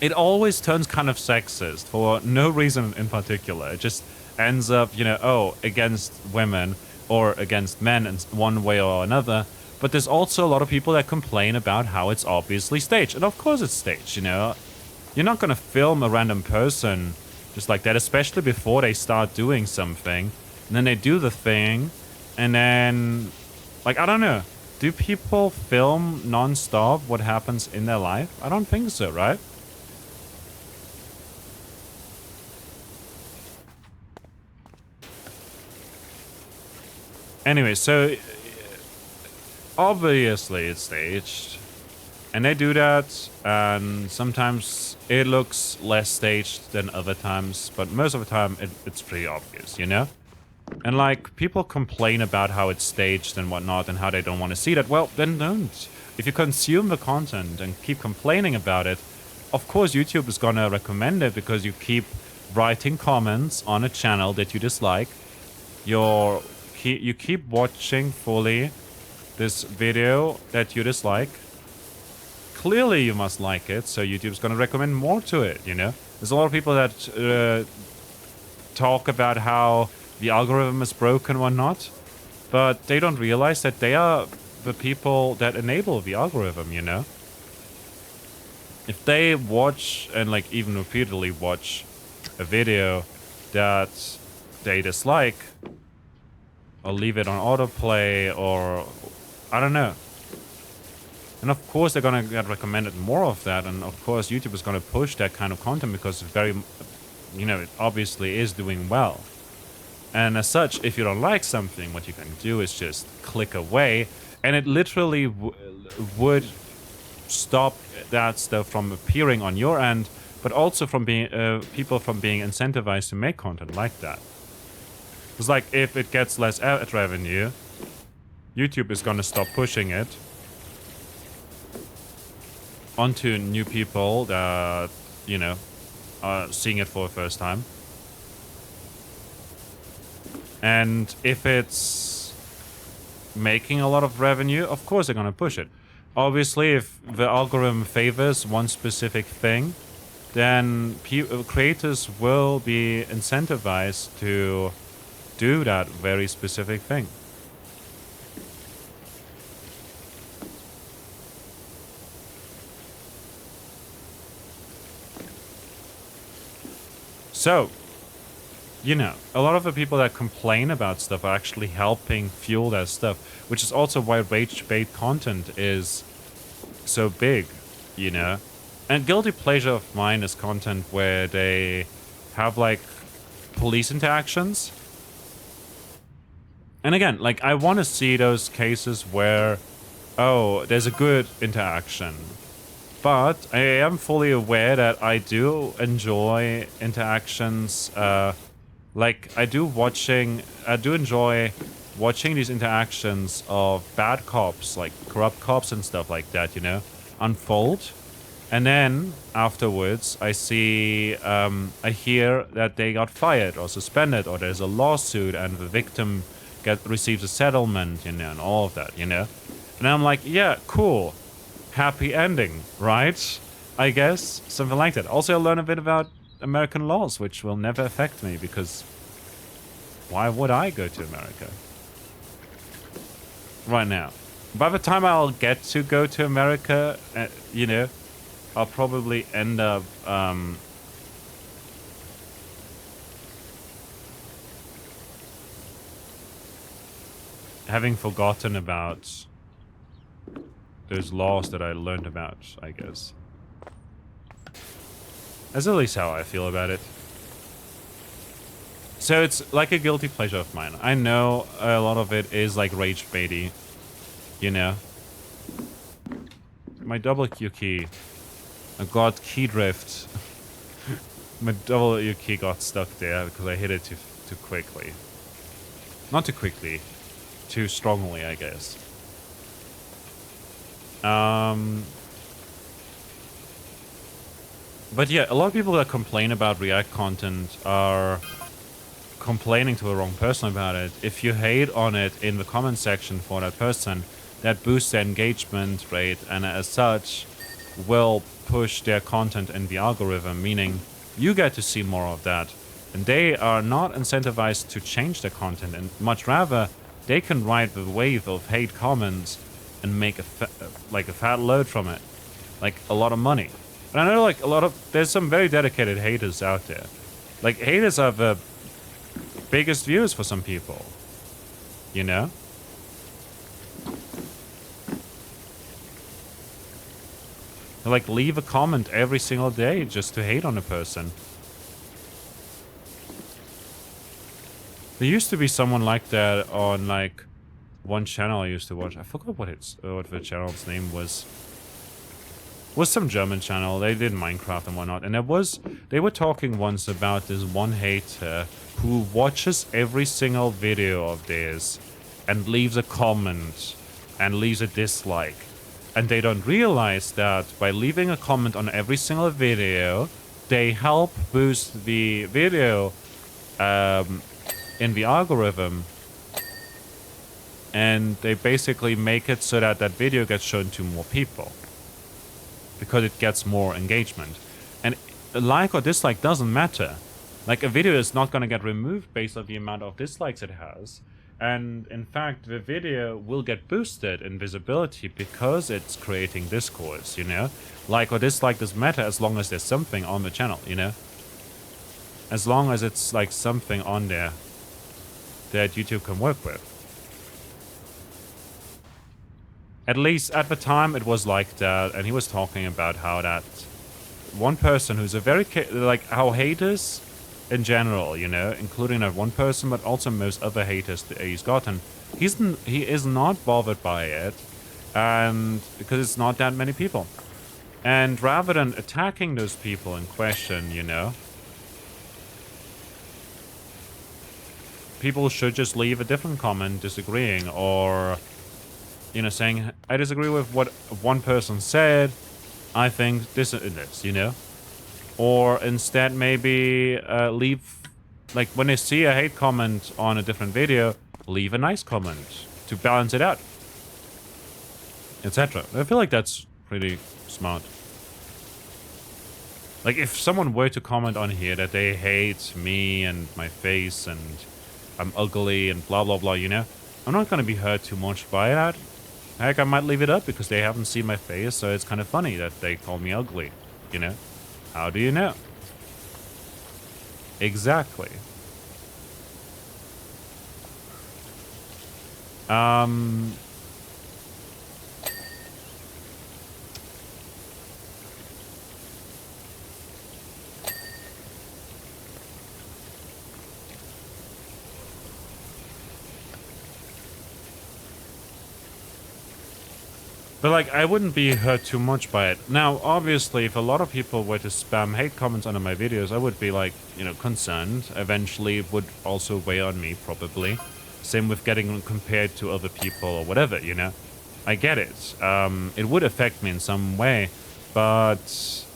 It always turns kind of sexist for no reason in particular. It just ends up, you know, oh, against women or against men in one way or another. But there's also a lot of people that complain about how it's obviously staged. And of course it's staged, you know. You're not going to film a random person just like that, especially before they start doing something. And then they do the thing, and then, like, I don't know. Do people film non-stop what happens in their life? I don't think so, right? Anyway, so obviously it's staged, and they do that, and sometimes it looks less staged than other times, but most of the time it's pretty obvious, you know? And like, people complain about how it's staged and whatnot and how they don't want to see that. Well, then don't. If you consume the content and keep complaining about it, of course YouTube is gonna recommend it because you keep writing comments on a channel that you dislike. You keep watching fully this video that you dislike. Clearly you must like it, so YouTube's gonna recommend more to it, you know? There's a lot of people that talk about how the algorithm is broken or not, but they don't realize that they are the people that enable the algorithm, you know? If they watch and like even repeatedly watch a video that they dislike, or leave it on autoplay, or I don't know. And of course they're gonna get recommended more of that, and of course YouTube is gonna push that kind of content because it's very, you know, it obviously is doing well. And as such, if you don't like something, what you can do is just click away, and it literally would stop that stuff from appearing on your end, but also from being people from being incentivized to make content like that. It's like if it gets less ad revenue, YouTube is gonna stop pushing it onto new people that, you know, are seeing it for the first time. And if it's making a lot of revenue, of course they're gonna push it. Obviously, if the algorithm favors one specific thing, then creators will be incentivized to do that very specific thing. So, you know, a lot of the people that complain about stuff are actually helping fuel that stuff, which is also why rage bait content is so big, you know? And guilty pleasure of mine is content where they have, like, police interactions. And again, like, I want to see those cases where, oh, there's a good interaction. But I am fully aware that I do enjoy interactions, like, I do enjoy watching these interactions of bad cops, like corrupt cops and stuff like that, you know, unfold. And then afterwards, I hear that they got fired or suspended, or there's a lawsuit and the victim receives a settlement, you know, and all of that, you know. And I'm like, yeah, cool. Happy ending, right? I guess. Something like that. Also, I learn a bit about American laws, which will never affect me, because why would I go to America right now? By the time I'll get to go to America, you know, I'll probably end up having forgotten about those laws that I learned about, I guess. That's at least how I feel about it. So it's like a guilty pleasure of mine. I know a lot of it is like rage baity, you know. My W key. I got key drift. My W key got stuck there because I hit it too quickly. Not too quickly. Too strongly, I guess. But yeah, a lot of people that complain about React content are complaining to the wrong person about it. If you hate on it in the comment section for that person, that boosts their engagement rate, and as such will push their content in the algorithm, meaning you get to see more of that. And they are not incentivized to change their content, and much rather they can ride the wave of hate comments and make a fat load from it, like a lot of money. And I know like there's some very dedicated haters out there. Like haters are the biggest views for some people, you know? They like leave a comment every single day just to hate on a person. There used to be someone like that on like one channel I used to watch. I forgot what the channel's name was. It was some German channel. They did Minecraft and whatnot. And they were talking once about this one hater who watches every single video of theirs and leaves a comment and leaves a dislike. And they don't realize that by leaving a comment on every single video, they help boost the video in the algorithm. And they basically make it so that that video gets shown to more people, because it gets more engagement. And a like or dislike doesn't matter. Like, a video is not going to get removed based on the amount of dislikes it has. And in fact, the video will get boosted in visibility because it's creating discourse, you know? Like or dislike doesn't matter as long as there's something on the channel, you know? As long as it's like something on there that YouTube can work with. At least at the time it was like that, and he was talking about how that one person who's a very, like, how haters in general, you know, including that one person, but also most other haters that he's gotten, he is not bothered by it, and because it's not that many people. And rather than attacking those people in question, you know, people should just leave a different comment disagreeing, or, you know, saying, I disagree with what one person said, I think this and this, you know? Or instead maybe leave, like, when they see a hate comment on a different video, leave a nice comment to balance it out, etc. I feel like that's pretty smart. Like, if someone were to comment on here that they hate me and my face and I'm ugly and blah blah blah, you know, I'm not gonna be hurt too much by that. Heck, I might leave it up because they haven't seen my face, so it's kind of funny that they call me ugly, you know? How do you know? Exactly. But, like, I wouldn't be hurt too much by it. Now, obviously, if a lot of people were to spam hate comments under my videos, I would be, like, you know, concerned. Eventually, it would also weigh on me, probably. Same with getting compared to other people or whatever, you know? I get it. It would affect me in some way. But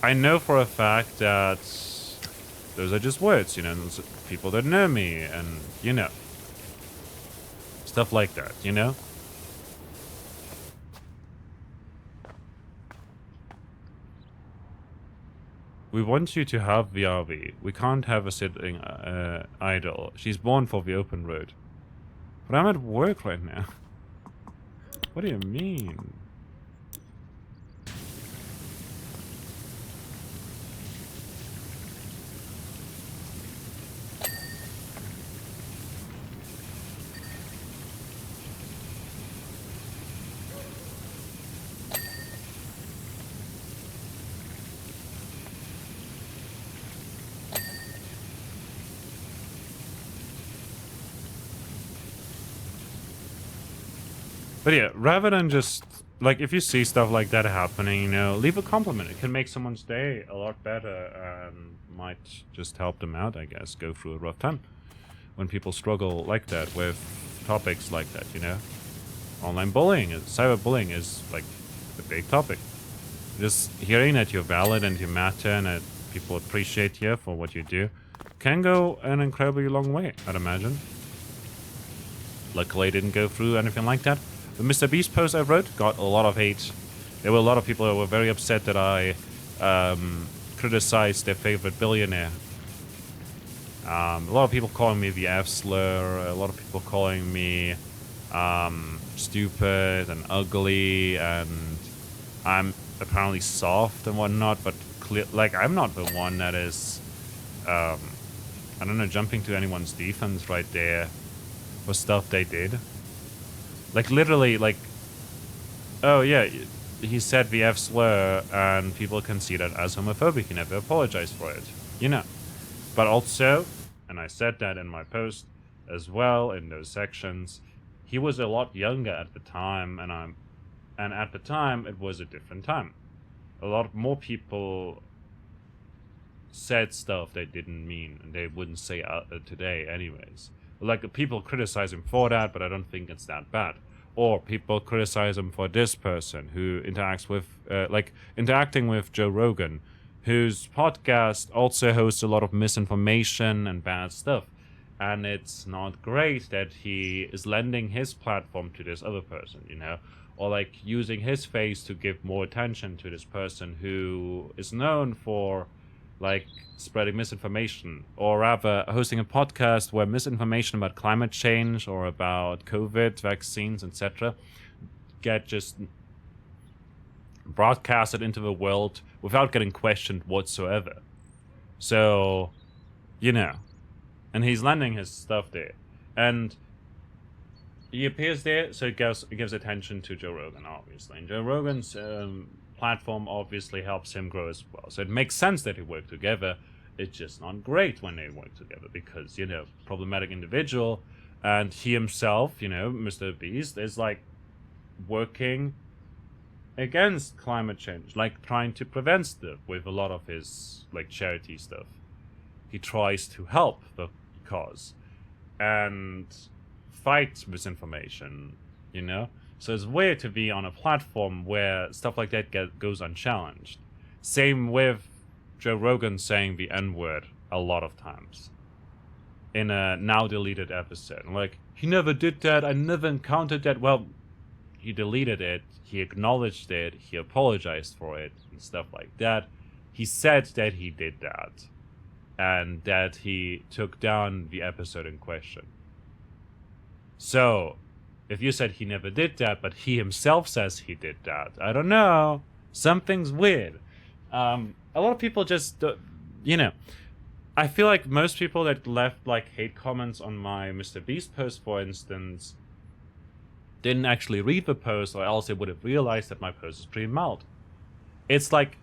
I know for a fact that those are just words, you know? Those are people that know me and, you know. Stuff like that, you know? We want you to have the RV. We can't have her sitting idle. She's born for the open road. But I'm at work right now. What do you mean? But yeah, rather than just, like, if you see stuff like that happening, you know, leave a compliment. It can make someone's day a lot better and might just help them out, I guess, go through a rough time. When people struggle like that with topics like that, you know? Online bullying, cyberbullying is, like, a big topic. Just hearing that you're valid and you matter and that people appreciate you for what you do can go an incredibly long way, I'd imagine. Luckily, I didn't go through anything like that. The Mr. Beast post I wrote got a lot of hate. There were a lot of people who were very upset that I criticized their favorite billionaire. A lot of people calling me the F slur, a lot of people calling me stupid and ugly, and I'm apparently soft and whatnot, but like, I'm not the one that is, I don't know, jumping to anyone's defense right there for stuff they did. Like, literally, like, oh yeah, he said the F slur, and people can see that as homophobic. He never apologized for it, you know. But also, and I said that in my post as well in those sections, he was a lot younger at the time, and at the time it was a different time. A lot more people said stuff they didn't mean, and they wouldn't say today anyways. Like, people criticize him for that, but I don't think it's that bad. Or people criticize him for this person who interacts with, interacting with Joe Rogan, whose podcast also hosts a lot of misinformation and bad stuff. And it's not great that he is lending his platform to this other person, you know? Or, like, using his face to give more attention to this person who is known for, like, spreading misinformation, or rather hosting a podcast where misinformation about climate change or about COVID, vaccines, etc. get just broadcasted into the world without getting questioned whatsoever. So, you know, and he's lending his stuff there, and he appears there, so it gives attention to Joe Rogan, obviously, and Joe Rogan's platform obviously helps him grow as well. So it makes sense that they work together. It's just not great when they work together because, you know, problematic individual, and he himself, you know, Mr. Beast, is like working against climate change, like trying to prevent stuff with a lot of his like charity stuff. He tries to help the cause and fight misinformation, you know? So it's weird to be on a platform where stuff like that goes unchallenged. Same with Joe Rogan saying the N-word a lot of times in a now deleted episode. Like, he never did that, I never encountered that. Well, he deleted it, he acknowledged it, he apologized for it, and stuff like that. He said that he did that, and that he took down the episode in question. So, if you said he never did that, but he himself says he did that, I don't know. Something's weird. A lot of people just, you know, I feel like most people that left like hate comments on my Mr. Beast post, for instance, didn't actually read the post, or else they would have realized that my post is pretty mild. It's like,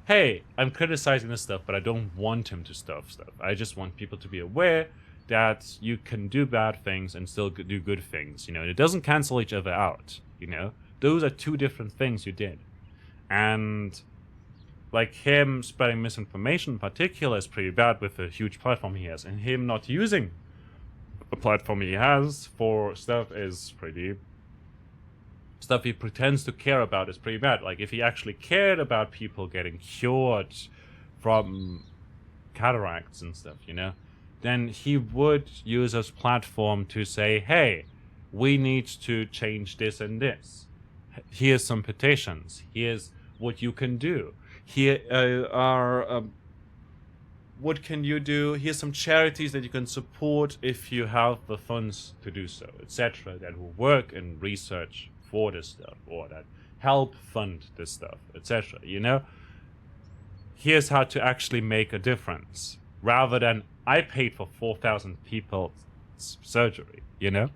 hey, I'm criticizing this stuff, but I don't want him to stuff. I just want people to be aware that you can do bad things and still do good things, you know, and it doesn't cancel each other out, you know. Those are two different things you did. And like, him spreading misinformation in particular is pretty bad with the huge platform he has, and him not using the platform he has for stuff is pretty... Stuff he pretends to care about is pretty bad. Like, if he actually cared about people getting cured from cataracts and stuff, you know, then he would use his platform to say, hey, we need to change this and this. Here's some petitions. Here's what you can do. Here are what can you do? Here's some charities that you can support if you have the funds to do so, etc. That will work in research for this stuff, or that help fund this stuff, etc. You know? Here's how to actually make a difference, rather than I paid for 4,000 people's surgery, you know?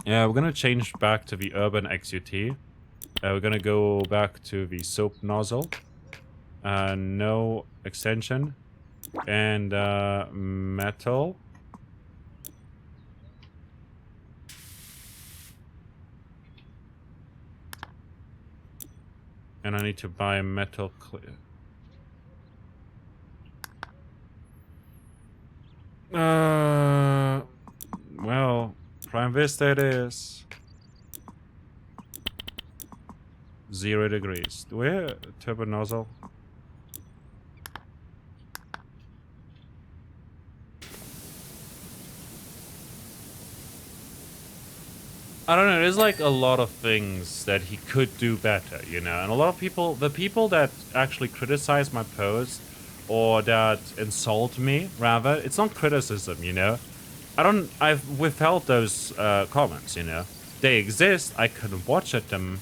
Yeah, we're gonna change back to the Urban XUT. We're gonna go back to the soap nozzle. No extension. And metal. And I need to buy metal clear. Well, Prime Vista it is. 0 degrees. Do we have a turbo nozzle? I don't know, there's like a lot of things that he could do better, you know? And a lot of people, the people that actually criticize my post or that insult me, rather, it's not criticism, you know? I've withheld those comments, you know? They exist, I can watch at them,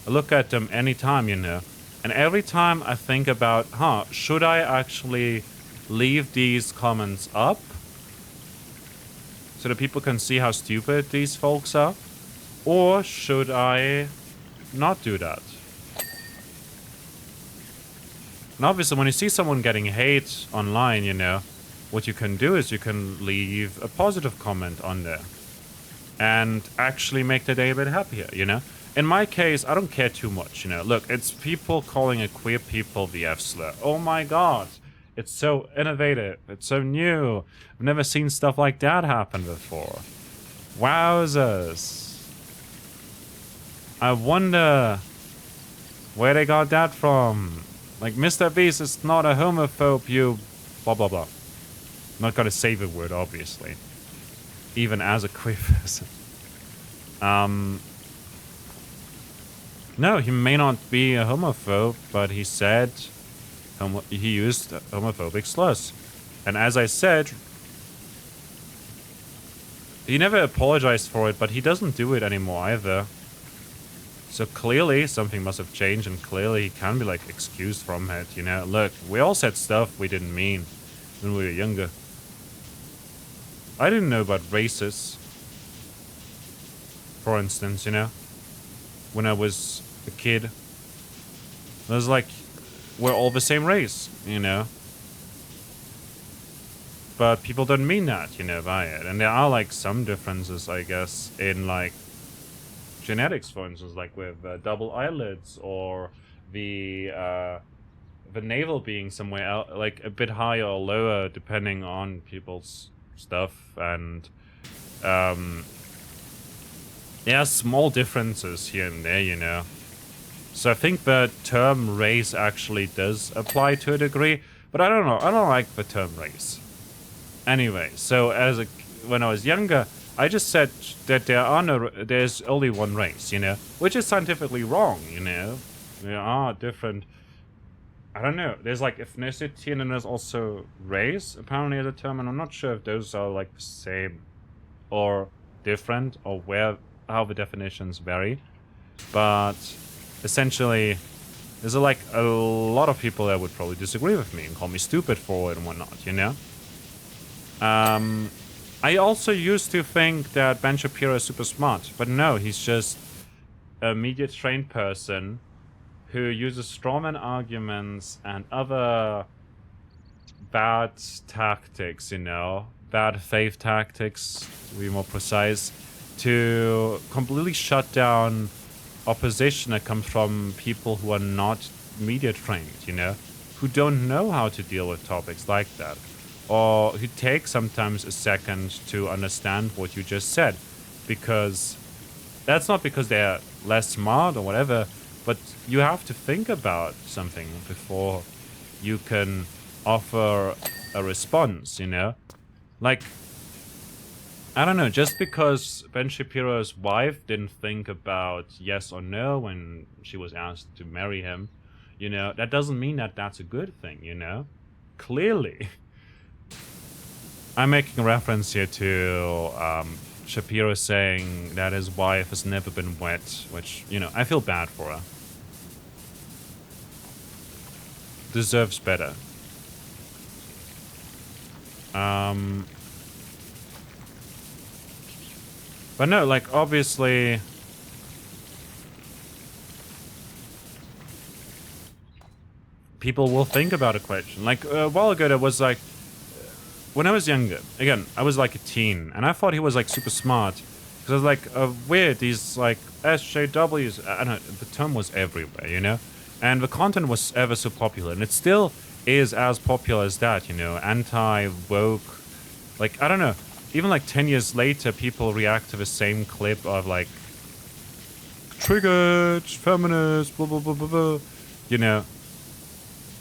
look at them anytime, you know? And every time I think about, should I actually leave these comments up so that people can see how stupid these folks are? Or should I not do that? And obviously, when you see someone getting hate online, you know, what you can do is you can leave a positive comment on there and actually make the day a bit happier, you know? In my case, I don't care too much, you know? Look, it's people calling a queer people the F-slur. Oh my god. It's so innovative. It's so new. I've never seen stuff like that happen before. Wowzers. I wonder where they got that from. Like, Mr. Beast is not a homophobe, you blah blah blah. Not gonna say the word, obviously. Even as a queer person. No, he may not be a homophobe, but he said he used homophobic slurs. And as I said, he never apologized for it, but he doesn't do it anymore either. So clearly something must have changed, and clearly he can be like excused from it, you know? Look, we all said stuff we didn't mean when we were younger. I didn't know about races, for instance, you know? When I was a kid, I was like, we're all the same race, you know? But people don't mean that, you know, by it. And there are like some differences, I guess, in like genetics, for instance, like with double eyelids, or the navel being somewhere else, like a bit higher or lower depending on people's stuff. And there are small differences here and there, you know. So I think the term race actually does apply to a degree, but I don't know, I don't like the term race. Anyway, so when I was younger, I just said that there's only one race, you know, which is scientifically wrong, you know. There are different, I don't know, there's like ethnicity and then there's also race, apparently, as a term, and I'm not sure if those are like the same or different, or how the definitions vary. But essentially, there's like a lot of people that would probably disagree with me and call me stupid for it and whatnot, you know. I also used to think that Ben Shapiro is super smart, but no, he's just a media-trained person who uses strawman arguments and other bad tactics, you know, bad faith tactics, to be more precise, to completely shut down opposition that comes from people who are not media-trained, you know, who don't know how to deal with topics like that. Or who take sometimes a second to understand what you just said. Because that's not because they're less smart or whatever, but you have to think about something before you can offer a response, you know? Like, I don't know, just because Ben Shapiro's wife didn't think about yes or no when she was asked to marry him, you know, that doesn't mean that that's a good thing, you know? Clearly. I'm making a reference here to Shapiro saying that his wife has never been wet, which, you know, I feel bad for her. Deserves better. But no, like, obviously, people will think about a question. Like, a while ago, there was like, when I was younger, again, I was like a teen, and I thought he was like super smart. Because I was like, weird, these like SJWs, I don't know, the term was everywhere, you know? And the content was ever so popular, and it still is as popular as that, you know? Anti-woke, like, I don't know, even like 10 years later, people react to the same clip of like, triggered, feminist, blah, blah, blah, blah, blah, you know?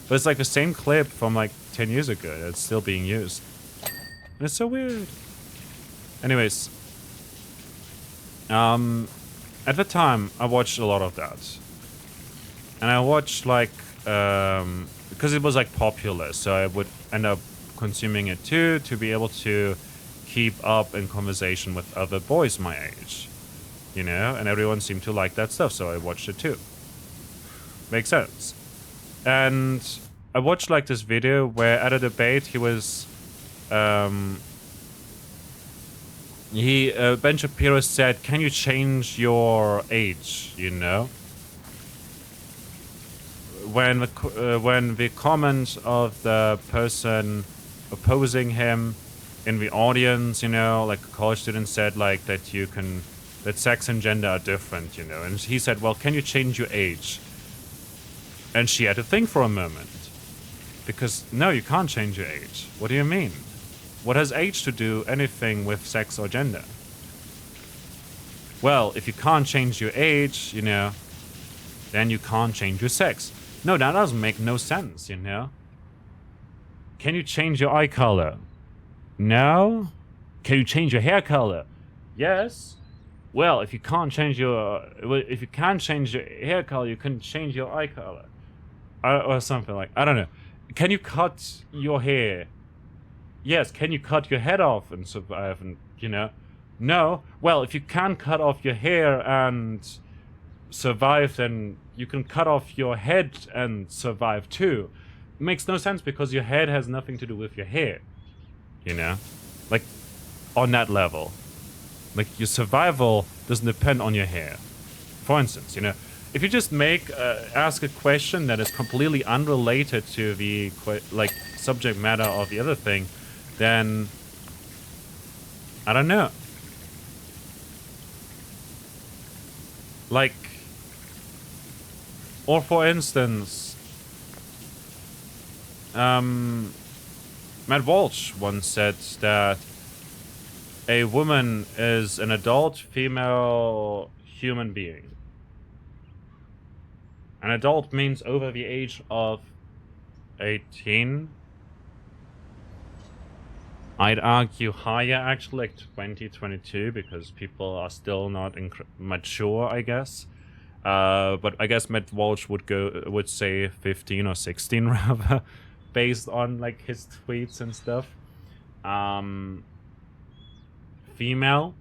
But it's like the same clip from like 10 years ago that's still being used. And it's so weird. Anyways. At the time, I watched a lot of that. And I watched, like, because it was, like, popular, so I would end up consuming it too, to be able to keep up in conversation with other boys my age. You know? And everyone seemed to like that stuff, so I watched it too. Makes sense. And I watched, like, this video where at a debate he was, Ben Shapiro said, can you change your age, you know? When the comment of the person opposing him in the audience, you know, like a college student said, like, that sex and gender are different, you know, and he said, well, can you change your age? And she had to think for a moment. Because, no, you can't change your age. What do you mean? What has age to do anything with sex or gender? Well, if you can't change your age, you know, then you can't change your sex. No, that doesn't make no sense, you know? Can you change your eye color? No? Can you change your hair color? Yes. Well, if you can't change your hair color, you can change your eye color. Or something like, I don't know. Can you cut your hair? Yes, can you cut your head off and survive, and, you know? No. Well, if you can't cut off your hair and survive, then you can cut off your head and survive too. It makes no sense because your head has nothing to do with your hair. You know? Like, on that level. Like, your survival doesn't depend on your hair. For instance, you know, if you just ask a question that is completely unrelated to the, like, subject matter of the other thing, then I don't know. Like, or for instance, Matt Walsh once said that a woman is an adult female human being. An adult means over the age of 18. I'd argue higher, actually, like 20, 22, because people are still not mature, I guess. But I guess Matt Walsh would say 15 or 16 rather, based on, like, his tweets and stuff. Female?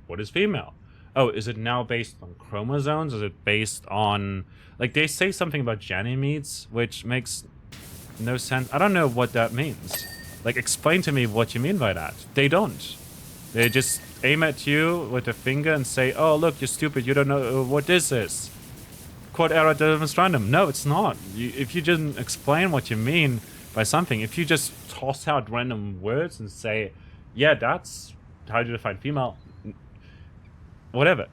What is female? Oh, is it now based on chromosomes? Is it based on, like, they say something about Ganymedes, which makes no sense. I don't know what that means. Like, explain to me what you mean by that. They don't. They just aim at you with a finger and say, oh, look, you're stupid, you don't know what this is. Quad error delivers random. No, it's not. If you didn't explain what you mean by something, if you just toss out random words and say, yeah, that's how you define female, whatever.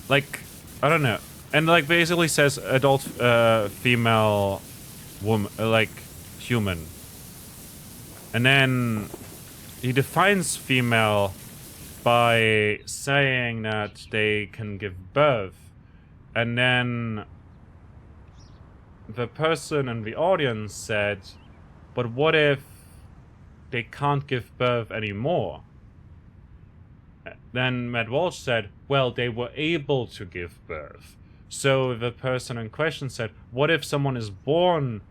Like, I don't know. And, like, basically says adult female woman, like, human. And then he defines female by saying that they can give birth. And then the person in the audience said, but what if they can't give birth anymore? Then Matt Walsh said, well, they were able to give birth. So the person in question said, what if someone is born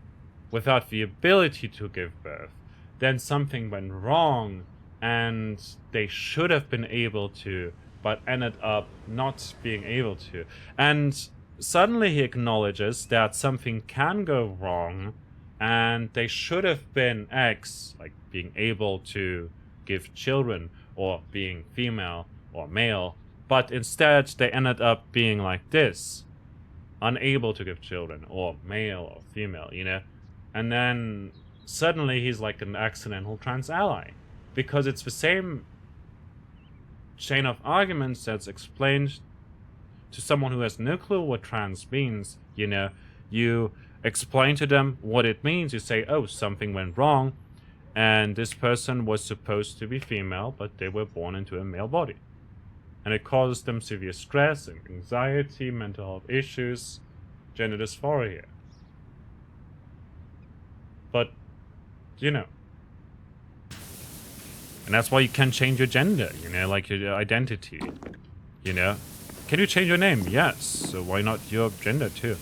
without the ability to give birth? Then something went wrong and they should have been able to, but ended up not being able to. And suddenly he acknowledges that something can go wrong and they should have been X, like being able to give children or being female or male, but instead they ended up being like this. Unable to give children, or male or female, you know? And then suddenly he's like an accidental trans ally. Because it's the same chain of arguments that's explained to someone who has no clue what trans means, you know? You explain to them what it means, you say, oh, something went wrong, and this person was supposed to be female, but they were born into a male body. And it causes them severe stress and anxiety, mental health issues, gender dysphoria. But, you know, And that's why you can change your gender, you know, like your identity, you know. Can you change your name? Yes. So why not your gender too?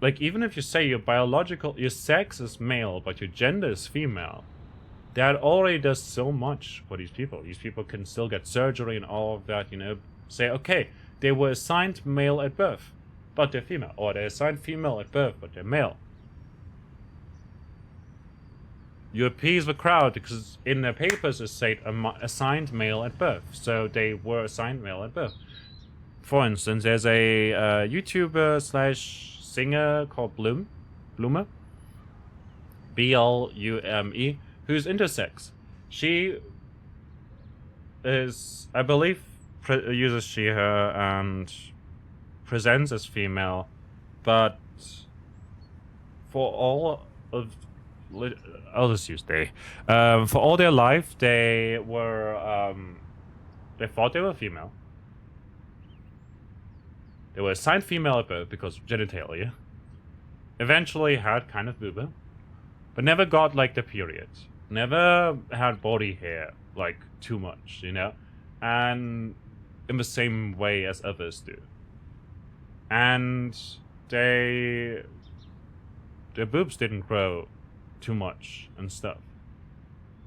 Like, even if you say your sex is male, but your gender is female, that already does so much for these people. These people can still get surgery and all of that, you know. Say, okay, they were assigned male at birth, but they're female. Or they're assigned female at birth, but they're male. You appease the crowd because in their papers it said assigned male at birth. So they were assigned male at birth. For instance, there's a YouTuber / singer called Bloomer. Blume, who's intersex. She is, I believe, uses she, her, and presents as female, but for all of, I'll just use they. For all their life, they were, they thought they were female. They were assigned female at birth because of genitalia. Eventually had kind of booba, but never got, like, the period. Never had body hair, like, too much, you know? And in the same way as others do. And their boobs didn't grow too much and stuff.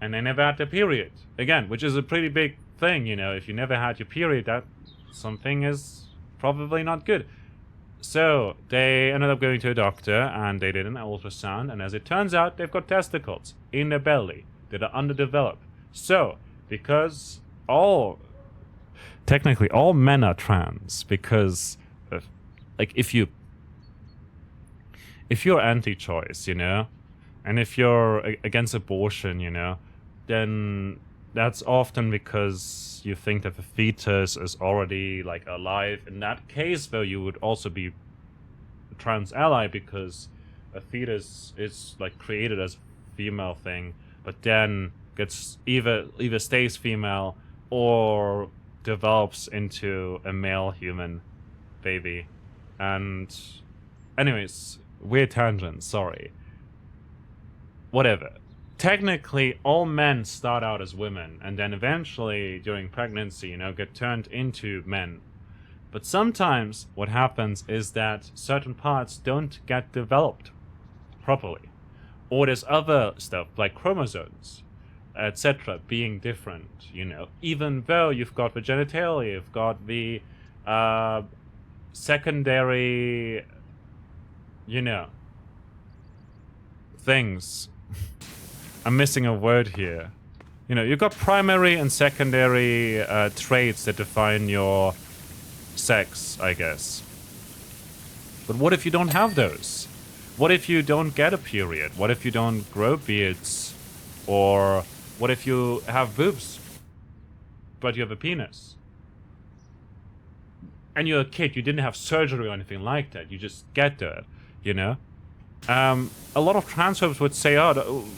And they never had their period. Again, which is a pretty big thing, you know? If you never had your period, that something is probably not good. So they ended up going to a doctor and they did an ultrasound, and as it turns out, they've got testicles in their belly that are underdeveloped. So, because technically all men are trans, because like if you're anti-choice, you know, and if you're against abortion, you know, then that's often because you think that the fetus is already, like, alive. In that case, though, you would also be a trans ally because a fetus is, like, created as a female thing, but then gets either stays female or develops into a male human baby. And anyways, weird tangent, sorry. Whatever. Technically, all men start out as women, and then eventually, during pregnancy, you know, get turned into men. But sometimes, what happens is that certain parts don't get developed properly. Or there's other stuff, like chromosomes, etc., being different, you know. Even though you've got the genitalia, you've got the secondary, you know, things. I'm missing a word here. You know, you've got primary and secondary traits that define your sex, I guess. But what if you don't have those? What if you don't get a period? What if you don't grow beards? Or what if you have boobs, but you have a penis? And you're a kid, you didn't have surgery or anything like that. You just get that, you know? A lot of transphobes would say, oh,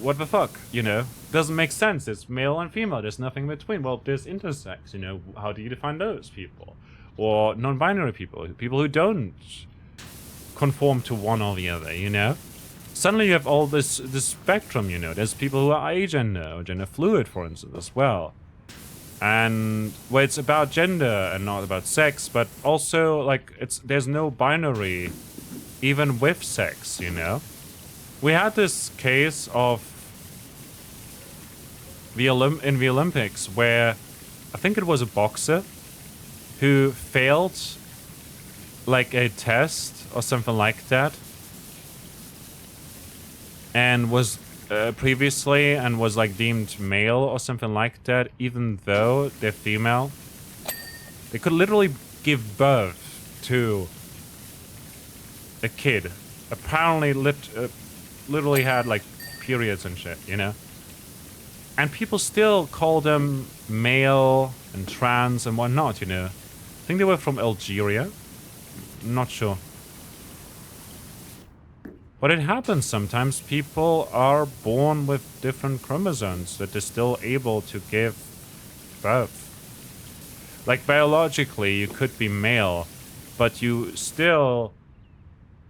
what the fuck, you know? Doesn't make sense. It's male and female. There's nothing in between. Well, there's intersex, you know? How do you define those people? Or non-binary people who don't conform to one or the other, you know? Suddenly you have all this spectrum, you know? There's people who are agender or gender fluid, for instance, as well. And where it's about gender and not about sex, but also, like, there's no binary even with sex, you know? We had this case of in the Olympics where I think it was a boxer who failed like a test or something like that, and was previously and was like deemed male or something like that, even though they're female. They could literally give birth to a kid. Apparently literally had like periods and shit, you know? And people still call them male and trans and whatnot, you know? I think they were from Algeria. I'm not sure. But it happens sometimes. People are born with different chromosomes that they're still able to give birth. Like biologically, you could be male, but you still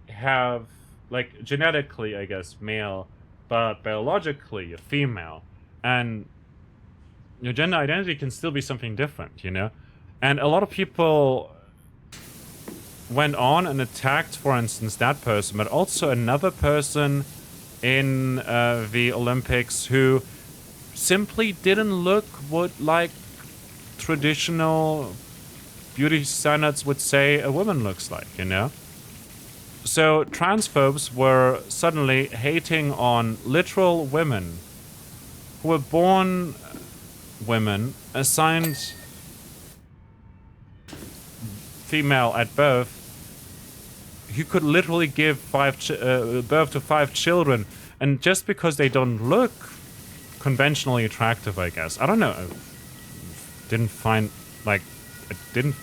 have, like, genetically, I guess, male, but biologically, you're female. And your gender identity can still be something different, you know? And a lot of people went on and attacked, for instance, that person, but also another person in the Olympics who simply didn't look what, like, traditional beauty standards would say a woman looks like, you know? So transphobes were suddenly hating on literal women who were born women, assigned female at birth, who could literally give birth to 5 children, and just because they don't look conventionally attractive, I guess. I don't know. I didn't find, like, I didn't...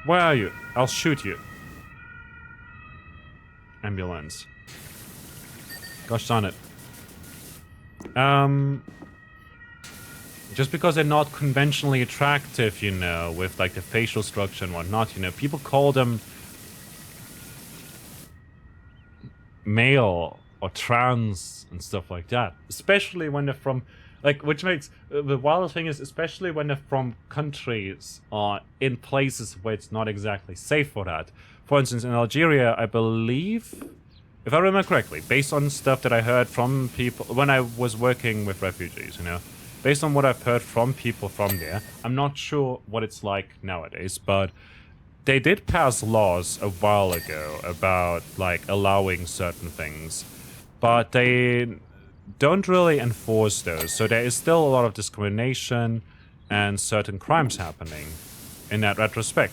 Where are you? I'll shoot you. Ambulance. Gosh darn it. Just because they're not conventionally attractive, you know, with like the facial structure and whatnot, you know, people call them male or trans and stuff like that. Especially when they're from, like, which makes, the wildest thing is, especially when they're from countries or in places where it's not exactly safe for that. For instance, in Algeria, I believe, if I remember correctly, based on stuff that I heard from people when I was working with refugees, you know, based on what I've heard from people from there, I'm not sure what it's like nowadays, but they did pass laws a while ago about, like, allowing certain things, but they don't really enforce those, so there is still a lot of discrimination and certain crimes happening in that retrospect.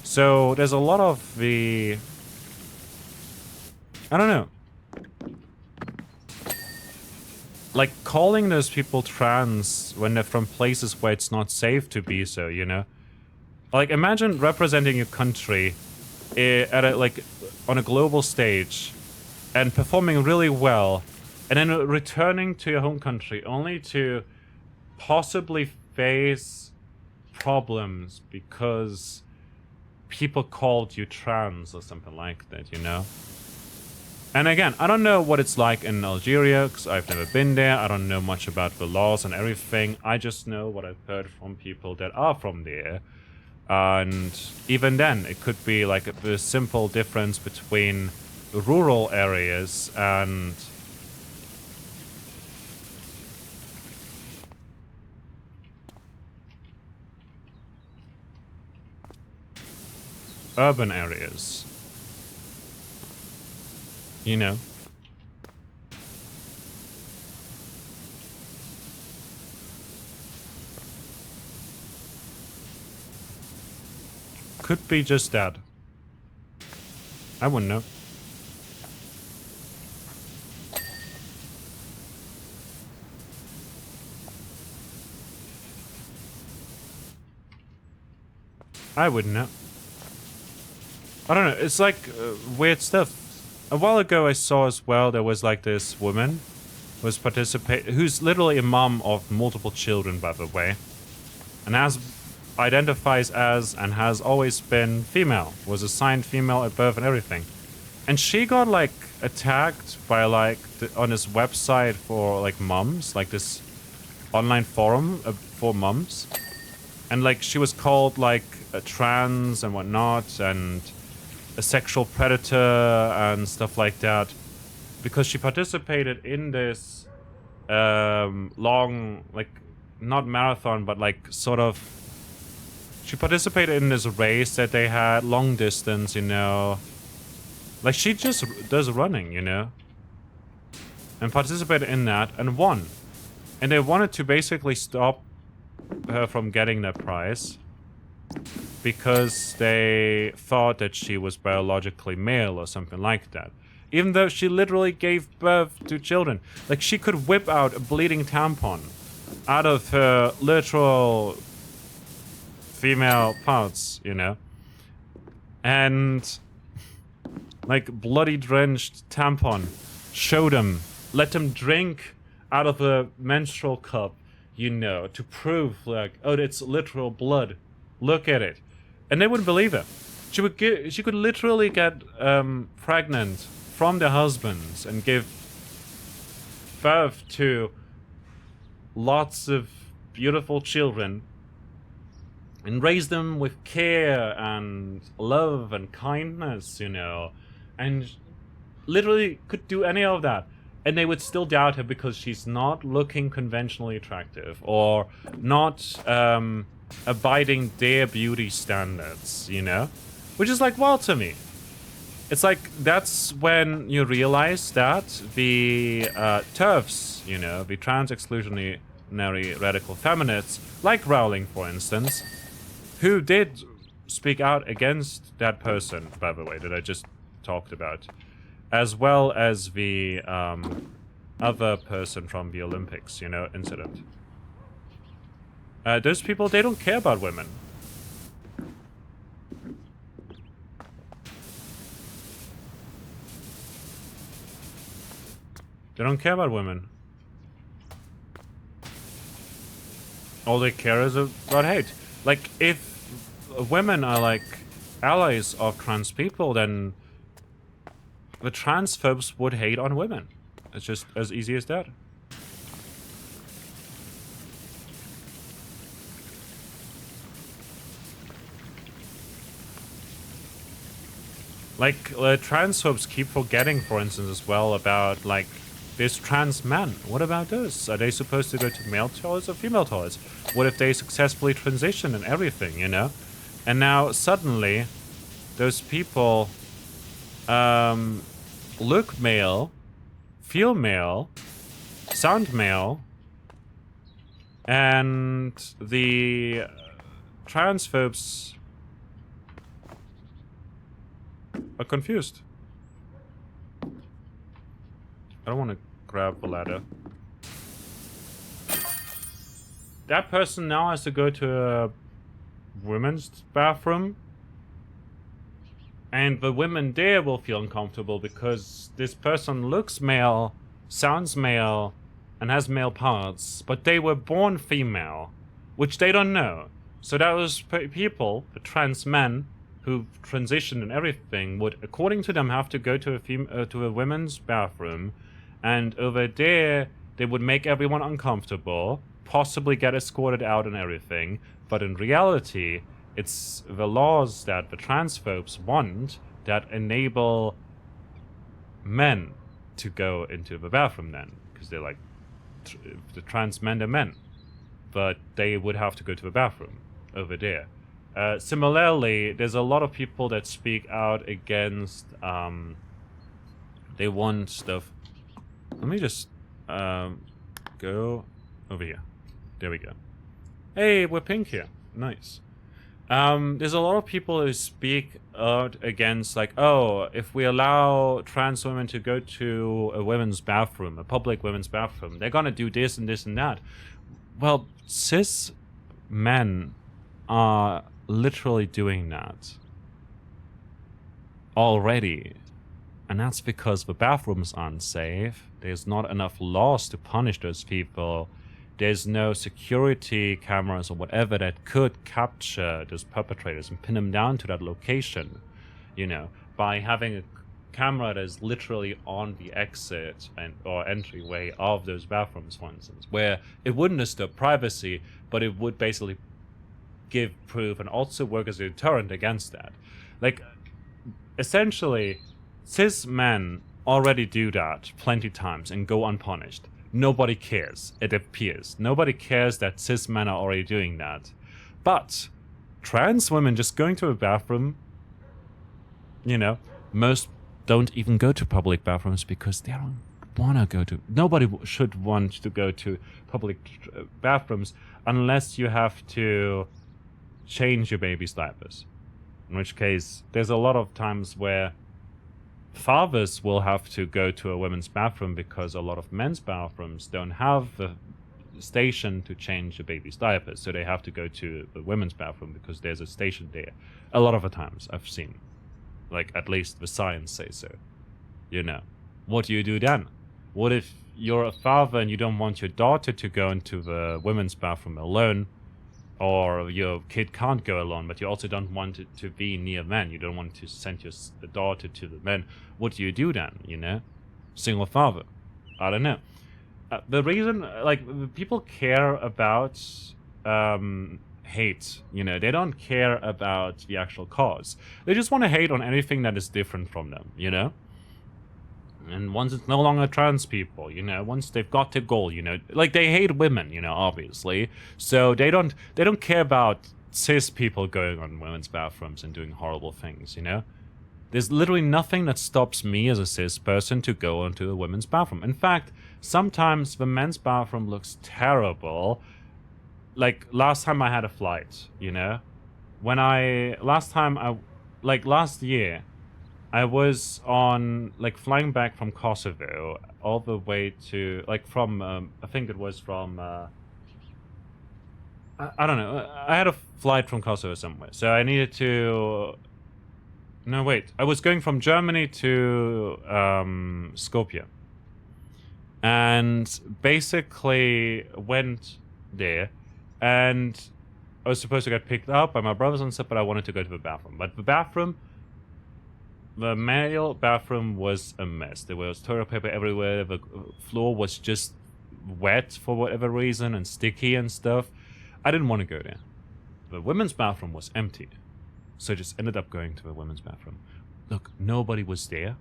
So there's a lot of the... I don't know. Like, calling those people trans when they're from places where it's not safe to be so, you know? Like, imagine representing your country at a, like, on a global stage and performing really well, and then returning to your home country only to possibly face problems because people called you trans or something like that, you know? And again, I don't know what it's like in Algeria, because I've never been there. I don't know much about the laws and everything. I just know what I've heard from people that are from there. And even then, it could be like a simple difference between rural areas and urban areas. You know. Could be just that. I wouldn't know. I wouldn't know. I don't know. It's like weird stuff. A while ago, I saw as well there was like this woman who's literally a mom of multiple children, by the way, and identifies as and has always been female, was assigned female at birth and everything, and she got like attacked by like on this website for like moms, like this online forum for moms, and like she was called like a trans and whatnot and a sexual predator and stuff like that because she participated in this long, like, not marathon, but like sort of, she participated in this race that they had, long distance, you know, like she just does running, you know, and participated in that and won, and they wanted to basically stop her from getting that prize because they thought that she was biologically male or something like that. Even though she literally gave birth to children. Like, she could whip out a bleeding tampon out of her literal female parts, you know? And, like, bloody drenched tampon. Show them. Let them drink out of a menstrual cup, you know, to prove, like, oh, it's literal blood. Look at it. And they wouldn't believe her. She could literally get pregnant from their husbands and give birth to lots of beautiful children and raise them with care and love and kindness, you know, and literally could do any of that. And they would still doubt her because she's not looking conventionally attractive or not abiding their beauty standards, you know? Which is like, well, to me. It's like, that's when you realize that the TERFs, you know, the trans exclusionary radical feminists, like Rowling, for instance, who did speak out against that person, by the way, that I just talked about, as well as the other person from the Olympics, you know, incident. Those people, they don't care about women. They don't care about women. All they care is about hate. Like, if women are like allies of trans people, then the transphobes would hate on women. It's just as easy as that. Like, transphobes keep forgetting, for instance, as well, about, like, there's trans men. What about those? Are they supposed to go to male toilets or female toilets? What if they successfully transition and everything, you know? And now, suddenly, those people look male, feel male, sound male, and the transphobes are confused. I don't want to grab the ladder. That person now has to go to a women's bathroom. And the women there will feel uncomfortable because this person looks male, sounds male, and has male parts, but they were born female, which they don't know. So those people, the trans men, who transitioned and everything, would, according to them, have to go to a women's bathroom, and over there, they would make everyone uncomfortable, possibly get escorted out and everything, but in reality, it's the laws that the transphobes want that enable men to go into the bathroom then, because they're like, the trans men are men, but they would have to go to the bathroom over there. Similarly, there's a lot of people that speak out against, they want stuff. Let me just go over here. There we go. Hey, we're pink here. Nice. There's a lot of people who speak out against, like, oh, if we allow trans women to go to a women's bathroom, a public women's bathroom, they're gonna do this and this and that. Well, cis men are literally doing that already. And that's because the bathrooms aren't safe. There's not enough laws to punish those people. There's no security cameras or whatever that could capture those perpetrators and pin them down to that location. You know, by having a camera that is literally on the exit or entryway of those bathrooms, for instance, where it wouldn't disturb privacy, but it would basically give proof and also work as a deterrent against that. Like, essentially, cis men already do that plenty times and go unpunished. Nobody cares, it appears. Nobody cares that cis men are already doing that. But trans women just going to a bathroom, you know, most don't even go to public bathrooms because they don't want to go to... Nobody should want to go to public bathrooms unless you have to change your baby's diapers. In which case, there's a lot of times where fathers will have to go to a women's bathroom because a lot of men's bathrooms don't have the station to change the baby's diapers. So they have to go to the women's bathroom because there's a station there. A lot of the times I've seen. Like, at least the science says so. You know. What do you do then? What if you're a father and you don't want your daughter to go into the women's bathroom alone? or your kid can't go alone, but you also don't want it to be near men. You don't want to send your daughter to the men. What do you do then? You know, single father. I don't know. The reason, like, people care about hate. You know, they don't care about the actual cause. They just want to hate on anything that is different from them. You know. And once it's no longer trans people, you know, once they've got their goal, you know, like they hate women, you know, obviously. So they don't care about cis people going on women's bathrooms and doing horrible things, you know. There's literally nothing that stops me as a cis person to go into a women's bathroom. In fact, sometimes the men's bathroom looks terrible. Like last time I had a flight, you know, last year, I was on, like, flying back from Kosovo all the way to, like, from, I think it was from, I don't know. I had a flight from Kosovo somewhere. So I needed to, no, wait. I was going from Germany to, Skopje. And basically went there. And I was supposed to get picked up by my brothers and stuff, but I wanted to go to the bathroom. But the male bathroom was a mess. There was toilet paper everywhere. The floor was just wet for whatever reason and sticky and stuff. I didn't want to go there. The women's bathroom was empty. So I just ended up going to the women's bathroom. Look, nobody was there.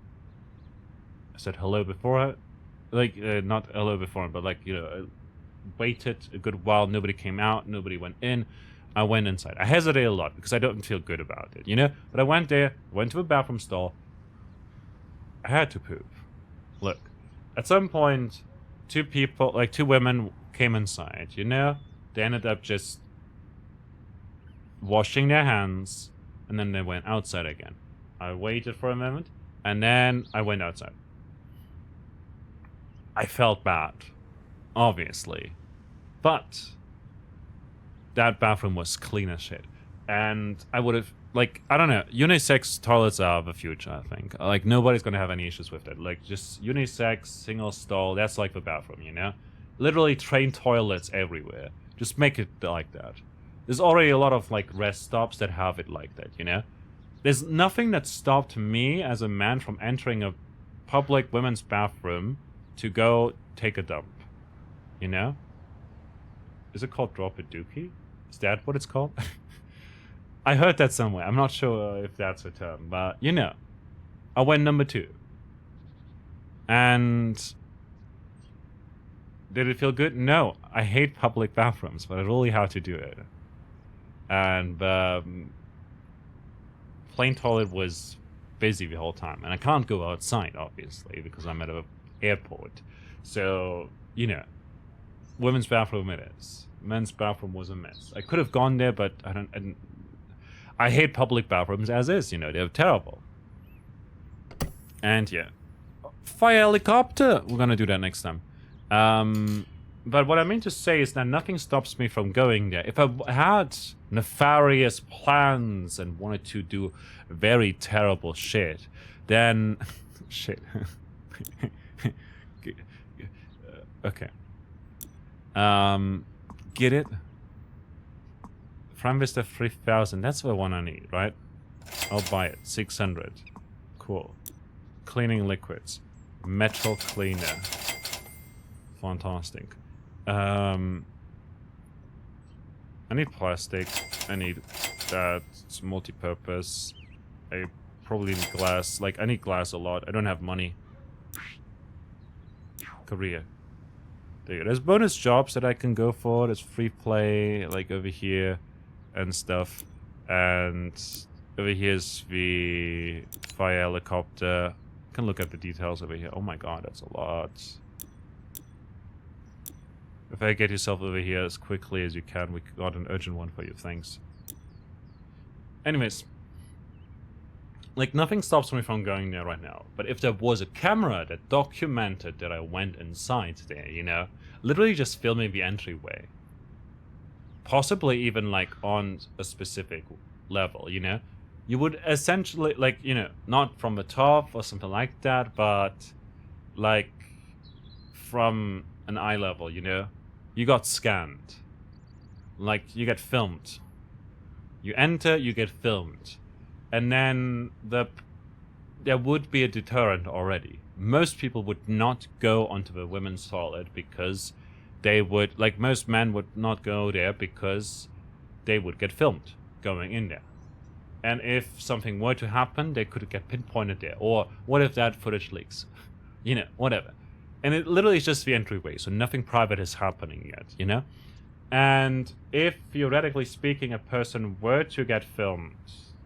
I said hello before. Like, not hello before, but like, you know, I waited a good while. Nobody came out. Nobody went in. I went inside. I hesitated a lot because I don't feel good about it, you know? But I went there, went to a bathroom stall. I had to poop. Look, at some point, two women came inside, you know? They ended up just washing their hands, and then they went outside again. I waited for a moment, and then I went outside. I felt bad, obviously. But that bathroom was clean as shit. And I would have, like, I don't know, unisex toilets are the future, I think. Like, nobody's gonna have any issues with it. Like, just unisex, single stall, that's like the bathroom, you know? Literally train toilets everywhere. Just make it like that. There's already a lot of, like, rest stops that have it like that, you know? There's nothing that stopped me as a man from entering a public women's bathroom to go take a dump, you know? Is it called drop a dookie? Is that what it's called? I heard that somewhere. I'm not sure if that's a term, but you know. I went number 2. And did it feel good? No. I hate public bathrooms, but I really had to do it. And plain toilet was busy the whole time. And I can't go outside, obviously, because I'm at an airport. So, you know. Women's bathroom it is. Men's bathroom was a mess. I could have gone there, but I hate public bathrooms as is, you know, they're terrible. And yeah. Fire helicopter! We're gonna do that next time. But what I mean to say is that nothing stops me from going there. If I had nefarious plans and wanted to do very terrible shit, then... shit. Okay. Get it? Prime Vista 3000. That's the one I need, right? I'll buy it. 600. Cool. Cleaning liquids. Metal cleaner. Fantastic. I need plastic. I need that. It's multi-purpose. I probably need glass. Like, I need glass a lot. I don't have money. Korea. There's bonus jobs that I can go for. There's free play, like over here and stuff. And over here's the fire helicopter. I can look at the details over here. Oh my god, that's a lot. If I get yourself over here as quickly as you can, we got an urgent one for you. Thanks. Anyways. Like, nothing stops me from going there right now. But if there was a camera that documented that I went inside there, you know, literally just filming the entryway. Possibly even, like, on a specific level, you know? You would essentially, like, you know, not from the top or something like that, but, like, from an eye level, you know? You got scanned. Like, you get filmed. You enter, you get filmed. And then there would be a deterrent already. Most people would not go onto the women's toilet because they would, like, most men would not go there because they would get filmed going in there. And if something were to happen, they could get pinpointed there. Or what if that footage leaks? You know, whatever. And it literally is just the entryway, so nothing private is happening yet, you know? And if, theoretically speaking, a person were to get filmed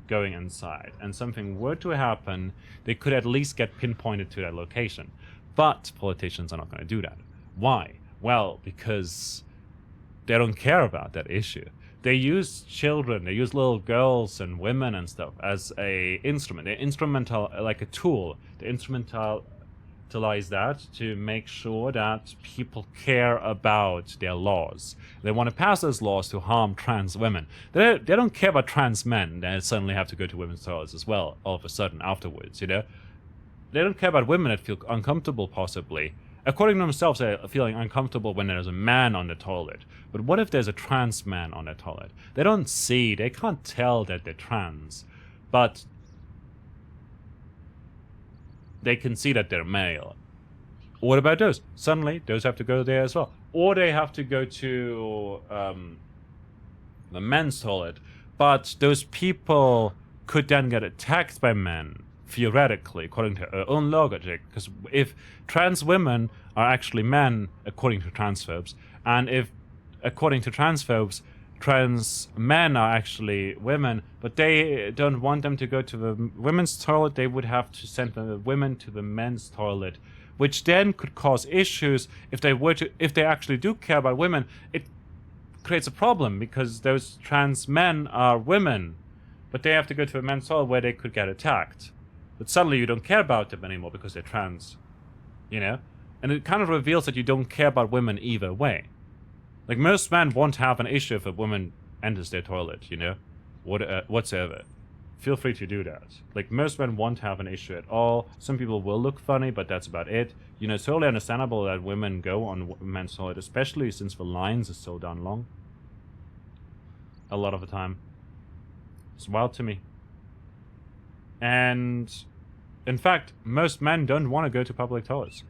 going inside and something were to happen, they could at least get pinpointed to that location. But politicians are not going to do that. Why? Well, because they don't care about that issue. They use children, they use little girls and women and stuff as a instrument. They're instrumental, like a tool. They instrumentalize that to make sure that people care about their laws. They want to pass those laws to harm trans women. They don't care about trans men. They suddenly have to go to women's toilets as well, all of a sudden, afterwards, you know? They don't care about women that feel uncomfortable, possibly. According to themselves, they're feeling uncomfortable when there's a man on the toilet. But what if there's a trans man on the toilet? They don't see, they can't tell that they're trans. But they can see that they're male. What about those? Suddenly, those have to go there as well. Or they have to go to the men's toilet. But those people could then get attacked by men, theoretically, according to our own logic. Because if trans women are actually men, according to transphobes, and if, according to transphobes, trans men are actually women, but they don't want them to go to the women's toilet, they would have to send the women to the men's toilet, which then could cause issues if they actually do care about women. It creates a problem because those trans men are women, but they have to go to a men's toilet where they could get attacked. But suddenly you don't care about them anymore because they're trans, you know? And it kind of reveals that you don't care about women either way. Like, most men won't have an issue if a woman enters their toilet, you know? Whatsoever. Feel free to do that. Like, most men won't have an issue at all. Some people will look funny, but that's about it. You know, it's totally understandable that women go on men's toilet, especially since the lines are so darn long. A lot of the time. It's wild to me. And, in fact, most men don't want to go to public toilets.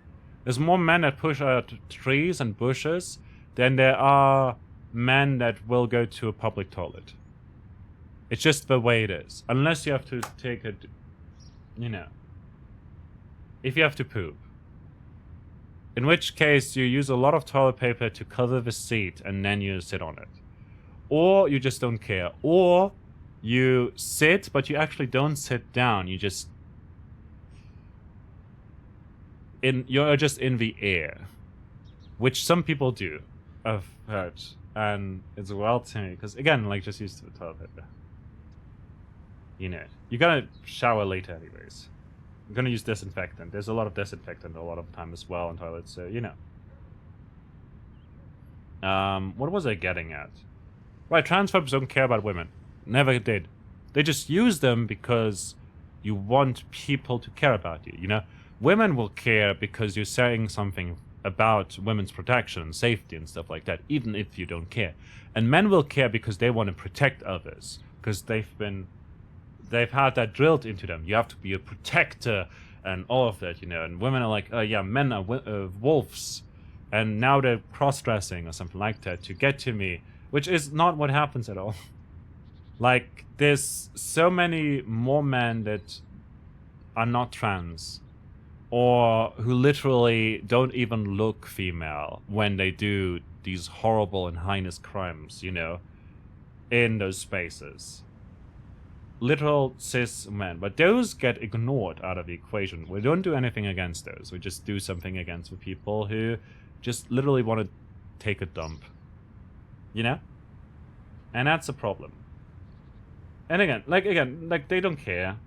There's more men that push out trees and bushes than there are men that will go to a public toilet. It's just the way it is. Unless you have to take a, you know, if you have to poop. In which case, you use a lot of toilet paper to cover the seat and then you sit on it. Or you just don't care. Or you sit, but you actually don't sit down. You just... you're just in the air. Which some people do. I've heard. And it's wild to me. Because, again, like, just use the toilet paper. You know. You're gonna shower later anyways. I'm gonna use disinfectant. There's a lot of disinfectant a lot of the time as well on toilets, so, you know. What was I getting at? Right, transphobes don't care about women. Never did. They just use them because you want people to care about you, you know? Women will care because you're saying something about women's protection and safety and stuff like that, even if you don't care. And men will care because they want to protect others, because they've had that drilled into them. You have to be a protector and all of that, you know. And women are like, oh yeah, men are wolves. And now they're cross-dressing or something like that to get to me, which is not what happens at all. Like, there's so many more men that are not trans, or who literally don't even look female when they do these horrible and heinous crimes, you know, in those spaces. Literal cis men, but those get ignored out of the equation. We don't do anything against those. We just do something against the people who just literally want to take a dump, you know? And that's a problem. And again, they don't care.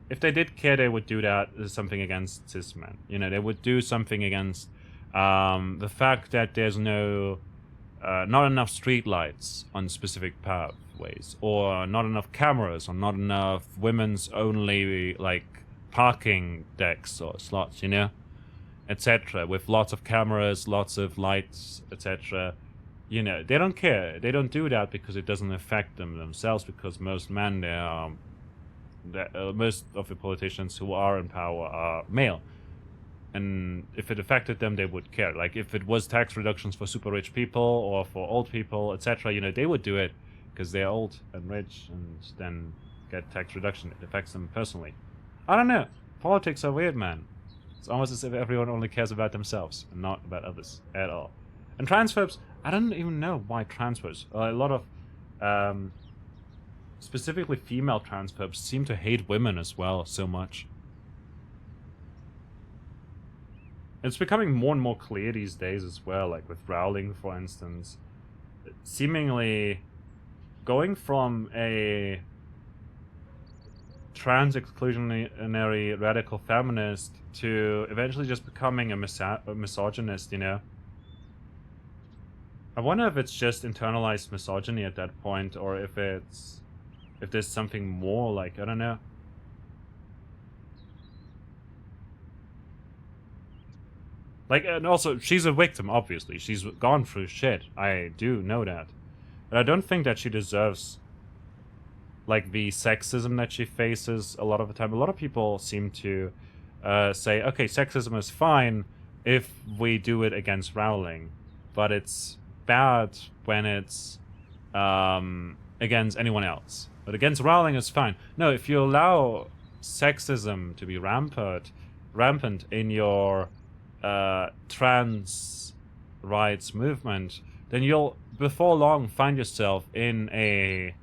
If they did care, they would do that something against cis men. You know, they would do something against the fact that there's not enough street lights on specific pathways, or not enough cameras, or not enough women's only, like, parking decks or slots, you know, etc. With lots of cameras, lots of lights, etc. You know, they don't care. They don't do that because it doesn't affect them themselves, because most men, they are, most of the politicians who are in power are male. And if it affected them, they would care. Like, if it was tax reductions for super rich people or for old people, etc., you know, they would do it because they're old and rich and then get tax reduction. It affects them personally. I don't know. Politics are weird, man. It's almost as if everyone only cares about themselves and not about others at all. And transphobes, I don't even know why transphobes. A lot of, specifically female transphobes, seem to hate women as well so much. It's becoming more and more clear these days as well, like with Rowling, for instance. Seemingly going from a trans exclusionary radical feminist to eventually just becoming a misogynist, you know? I wonder if it's just internalized misogyny at that point, or if there's something more, like, I don't know. Like, and also, she's a victim, obviously. She's gone through shit. I do know that. But I don't think that she deserves, like, the sexism that she faces a lot of the time. A lot of people seem to say, okay, sexism is fine if we do it against Rowling, but it's bad when it's against anyone else. But against Rowling is fine. No, if you allow sexism to be rampant in your trans rights movement, then you'll before long find yourself in a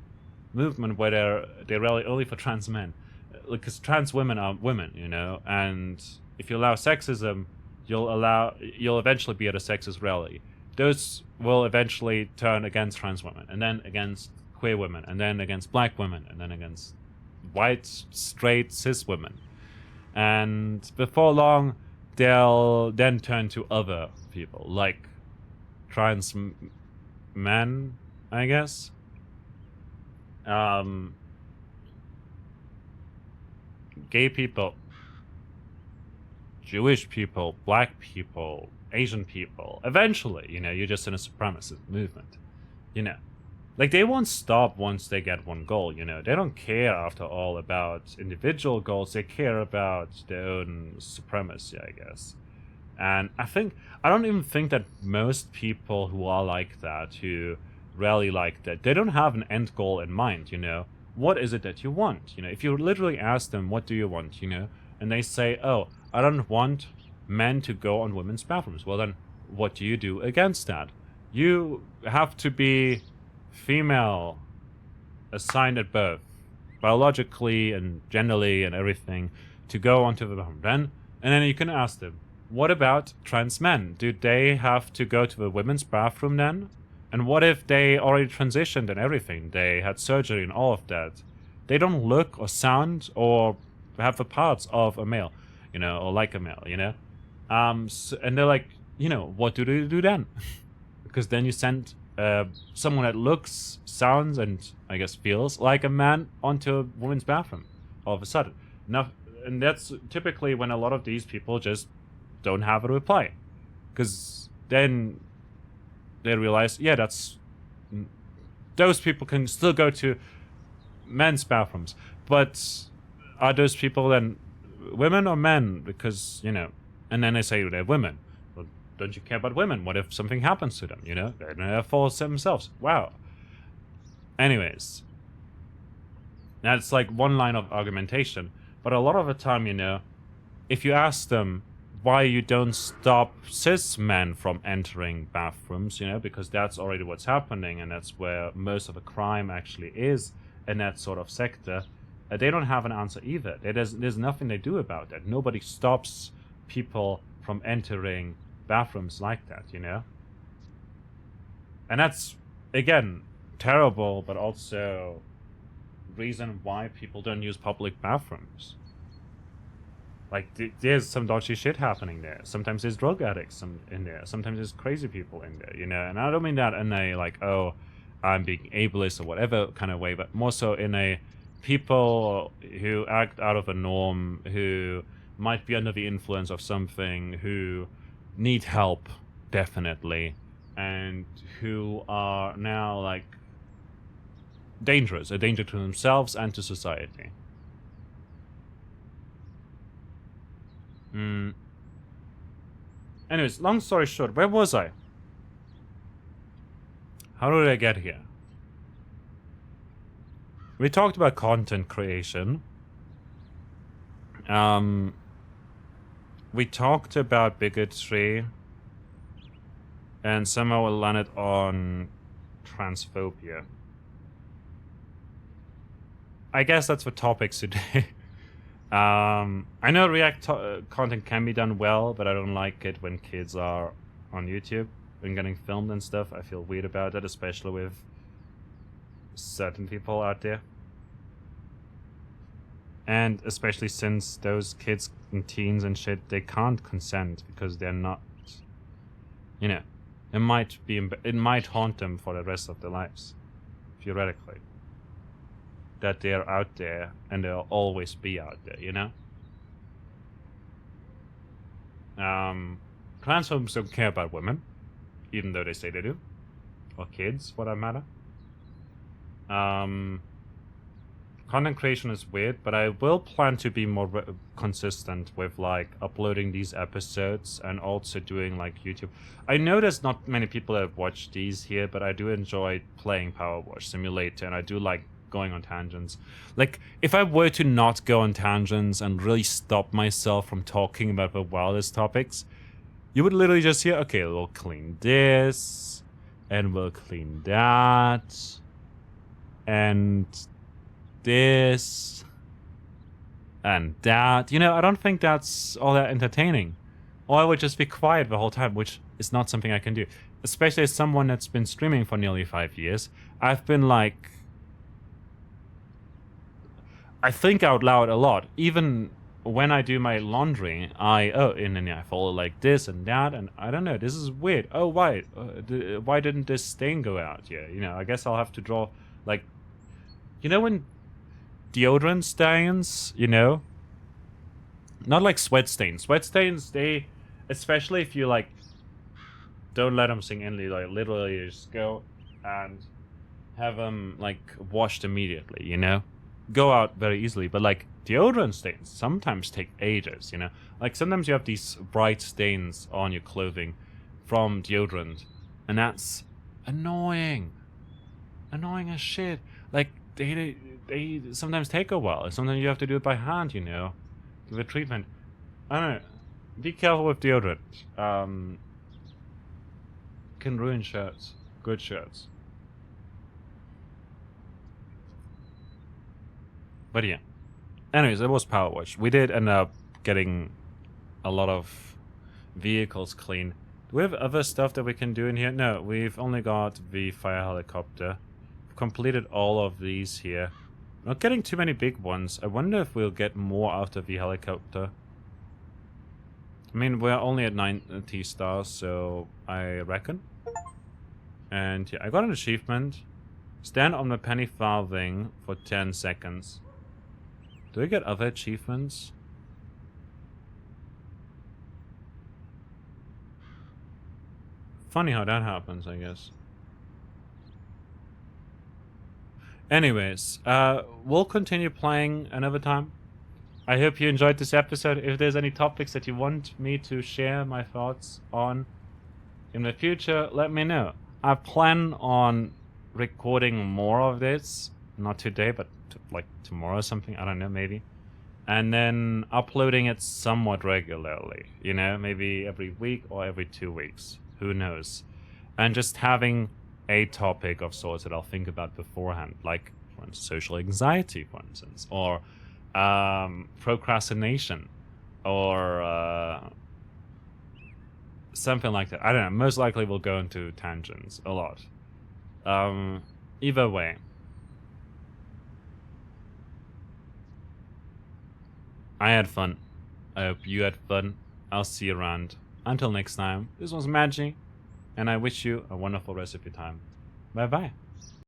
movement where they're really only for trans men, because trans women are women, you know. And if you allow sexism, you'll eventually be at a sexist rally. Those will eventually turn against trans women, and then against queer women, and then against black women, and then against white straight cis women. And before long, they'll then turn to other people, like trans men, I guess. Gay people, Jewish people, black people, Asian people. Eventually, you know, you're just in a supremacist movement. You know, like, they won't stop once they get one goal, you know. They don't care, after all, about individual goals. They care about their own supremacy, I guess. And I don't even think that most people who are like that, who rally like that, they don't have an end goal in mind, you know. What is it that you want? You know, if you literally ask them, what do you want, you know, and they say, oh, I don't want men to go on women's bathrooms. Well, then, what do you do against that? You have to be female, assigned at birth, biologically and genderly and everything, to go onto the bathroom. And then you can ask them, what about trans men? Do they have to go to the women's bathroom then? And what if they already transitioned and everything? They had surgery and all of that. They don't look or sound or have the parts of a male, you know, or like a male, you know? And they're like, you know, what do they do then? Because then you send someone that looks, sounds, and I guess feels like a man onto a woman's bathroom all of a sudden. Now, and that's typically when a lot of these people just don't have a reply, because then they realize, yeah, those people can still go to men's bathrooms, but are those people then women or men? Because, you know, and then they say they're women. Well, don't you care about women? What if something happens to them, you know? They're for themselves. Wow. Anyways, that's like one line of argumentation, but a lot of the time, you know, if you ask them why you don't stop cis men from entering bathrooms, you know, because that's already what's happening, and that's where most of the crime actually is in that sort of sector, they don't have an answer either. There's nothing they do about that. Nobody stops people from entering bathrooms like that, you know? And that's, again, terrible, but also reason why people don't use public bathrooms. Like, there's some dodgy shit happening there. Sometimes there's drug addicts in there. Sometimes there's crazy people in there, you know? And I don't mean that in a, like, oh, I'm being ableist or whatever kind of way, but more so in a people who act out of a norm, who might be under the influence of something, who need help, definitely. and who are now like dangerous, a danger to themselves and to society. Anyways, long story short, where was I? How did I get here? We talked about content creation. We talked about bigotry. And somehow we landed on transphobia. I guess that's the topics today. I know React content can be done well, but I don't like it when kids are on YouTube and getting filmed and stuff. I feel weird about that, especially with certain people out there. And especially since those kids and teens and shit, they can't consent because they're not, you know, it might haunt them for the rest of their lives, theoretically. That they're out there and they'll always be out there, you know? Transphobes don't care about women, even though they say they do. Or kids, for that matter. Content creation is weird, but I will plan to be more consistent with like uploading these episodes and also doing like YouTube. I know there's not many people that have watched these here, but I do enjoy playing Power Wash Simulator, and I do like going on tangents. Like, if I were to not go on tangents and really stop myself from talking about the wildest topics, you would literally just hear, okay, we'll clean this, and we'll clean that, and this, and that. You know, I don't think that's all that entertaining. Or I would just be quiet the whole time, which is not something I can do. Especially as someone that's been streaming for nearly 5 years. I've been like, I think out loud a lot. Even when I do my laundry, I follow like this and that, and I don't know, this is weird. Oh, why? Why didn't this stain go out? Yeah, you know, I guess I'll have to draw, like, you know when deodorant stains, you know? Not like sweat stains. Sweat stains, they, especially if you, like, don't let them sink in, like, literally just go and have them, like, washed immediately, you know? Go out very easily, but like deodorant stains sometimes take ages, you know? Like sometimes you have these bright stains on your clothing from deodorant, and that's annoying. Annoying as shit. Like they sometimes take a while. Sometimes you have to do it by hand, you know? Give it treatment. I don't know. Be careful with deodorant. Can ruin shirts. Good shirts. But yeah. Anyways, it was Power Wash. We did end up getting a lot of vehicles clean. Do we have other stuff that we can do in here? No, we've only got the fire helicopter. We've completed all of these here. Not getting too many big ones. I wonder if we'll get more out of the helicopter. I mean, we're only at 90 stars, so I reckon. And yeah, I got an achievement. Stand on the penny farthing for 10 seconds. Do we get other achievements? Funny how that happens, I guess. Anyways, we'll continue playing another time. I hope you enjoyed this episode. If there's any topics that you want me to share my thoughts on in the future, let me know. I plan on recording more of this. Not today, but like tomorrow or something. I don't know, maybe. And then uploading it somewhat regularly. You know, maybe every week or every 2 weeks. Who knows? And just having a topic of sorts that I'll think about beforehand. Like, for instance, social anxiety, for instance. Or procrastination. Or something like that. I don't know. Most likely we'll go into tangents a lot. Either way. I had fun. I hope you had fun. I'll see you around. Until next time, this was Magi, and I wish you a wonderful rest of your time. Bye bye.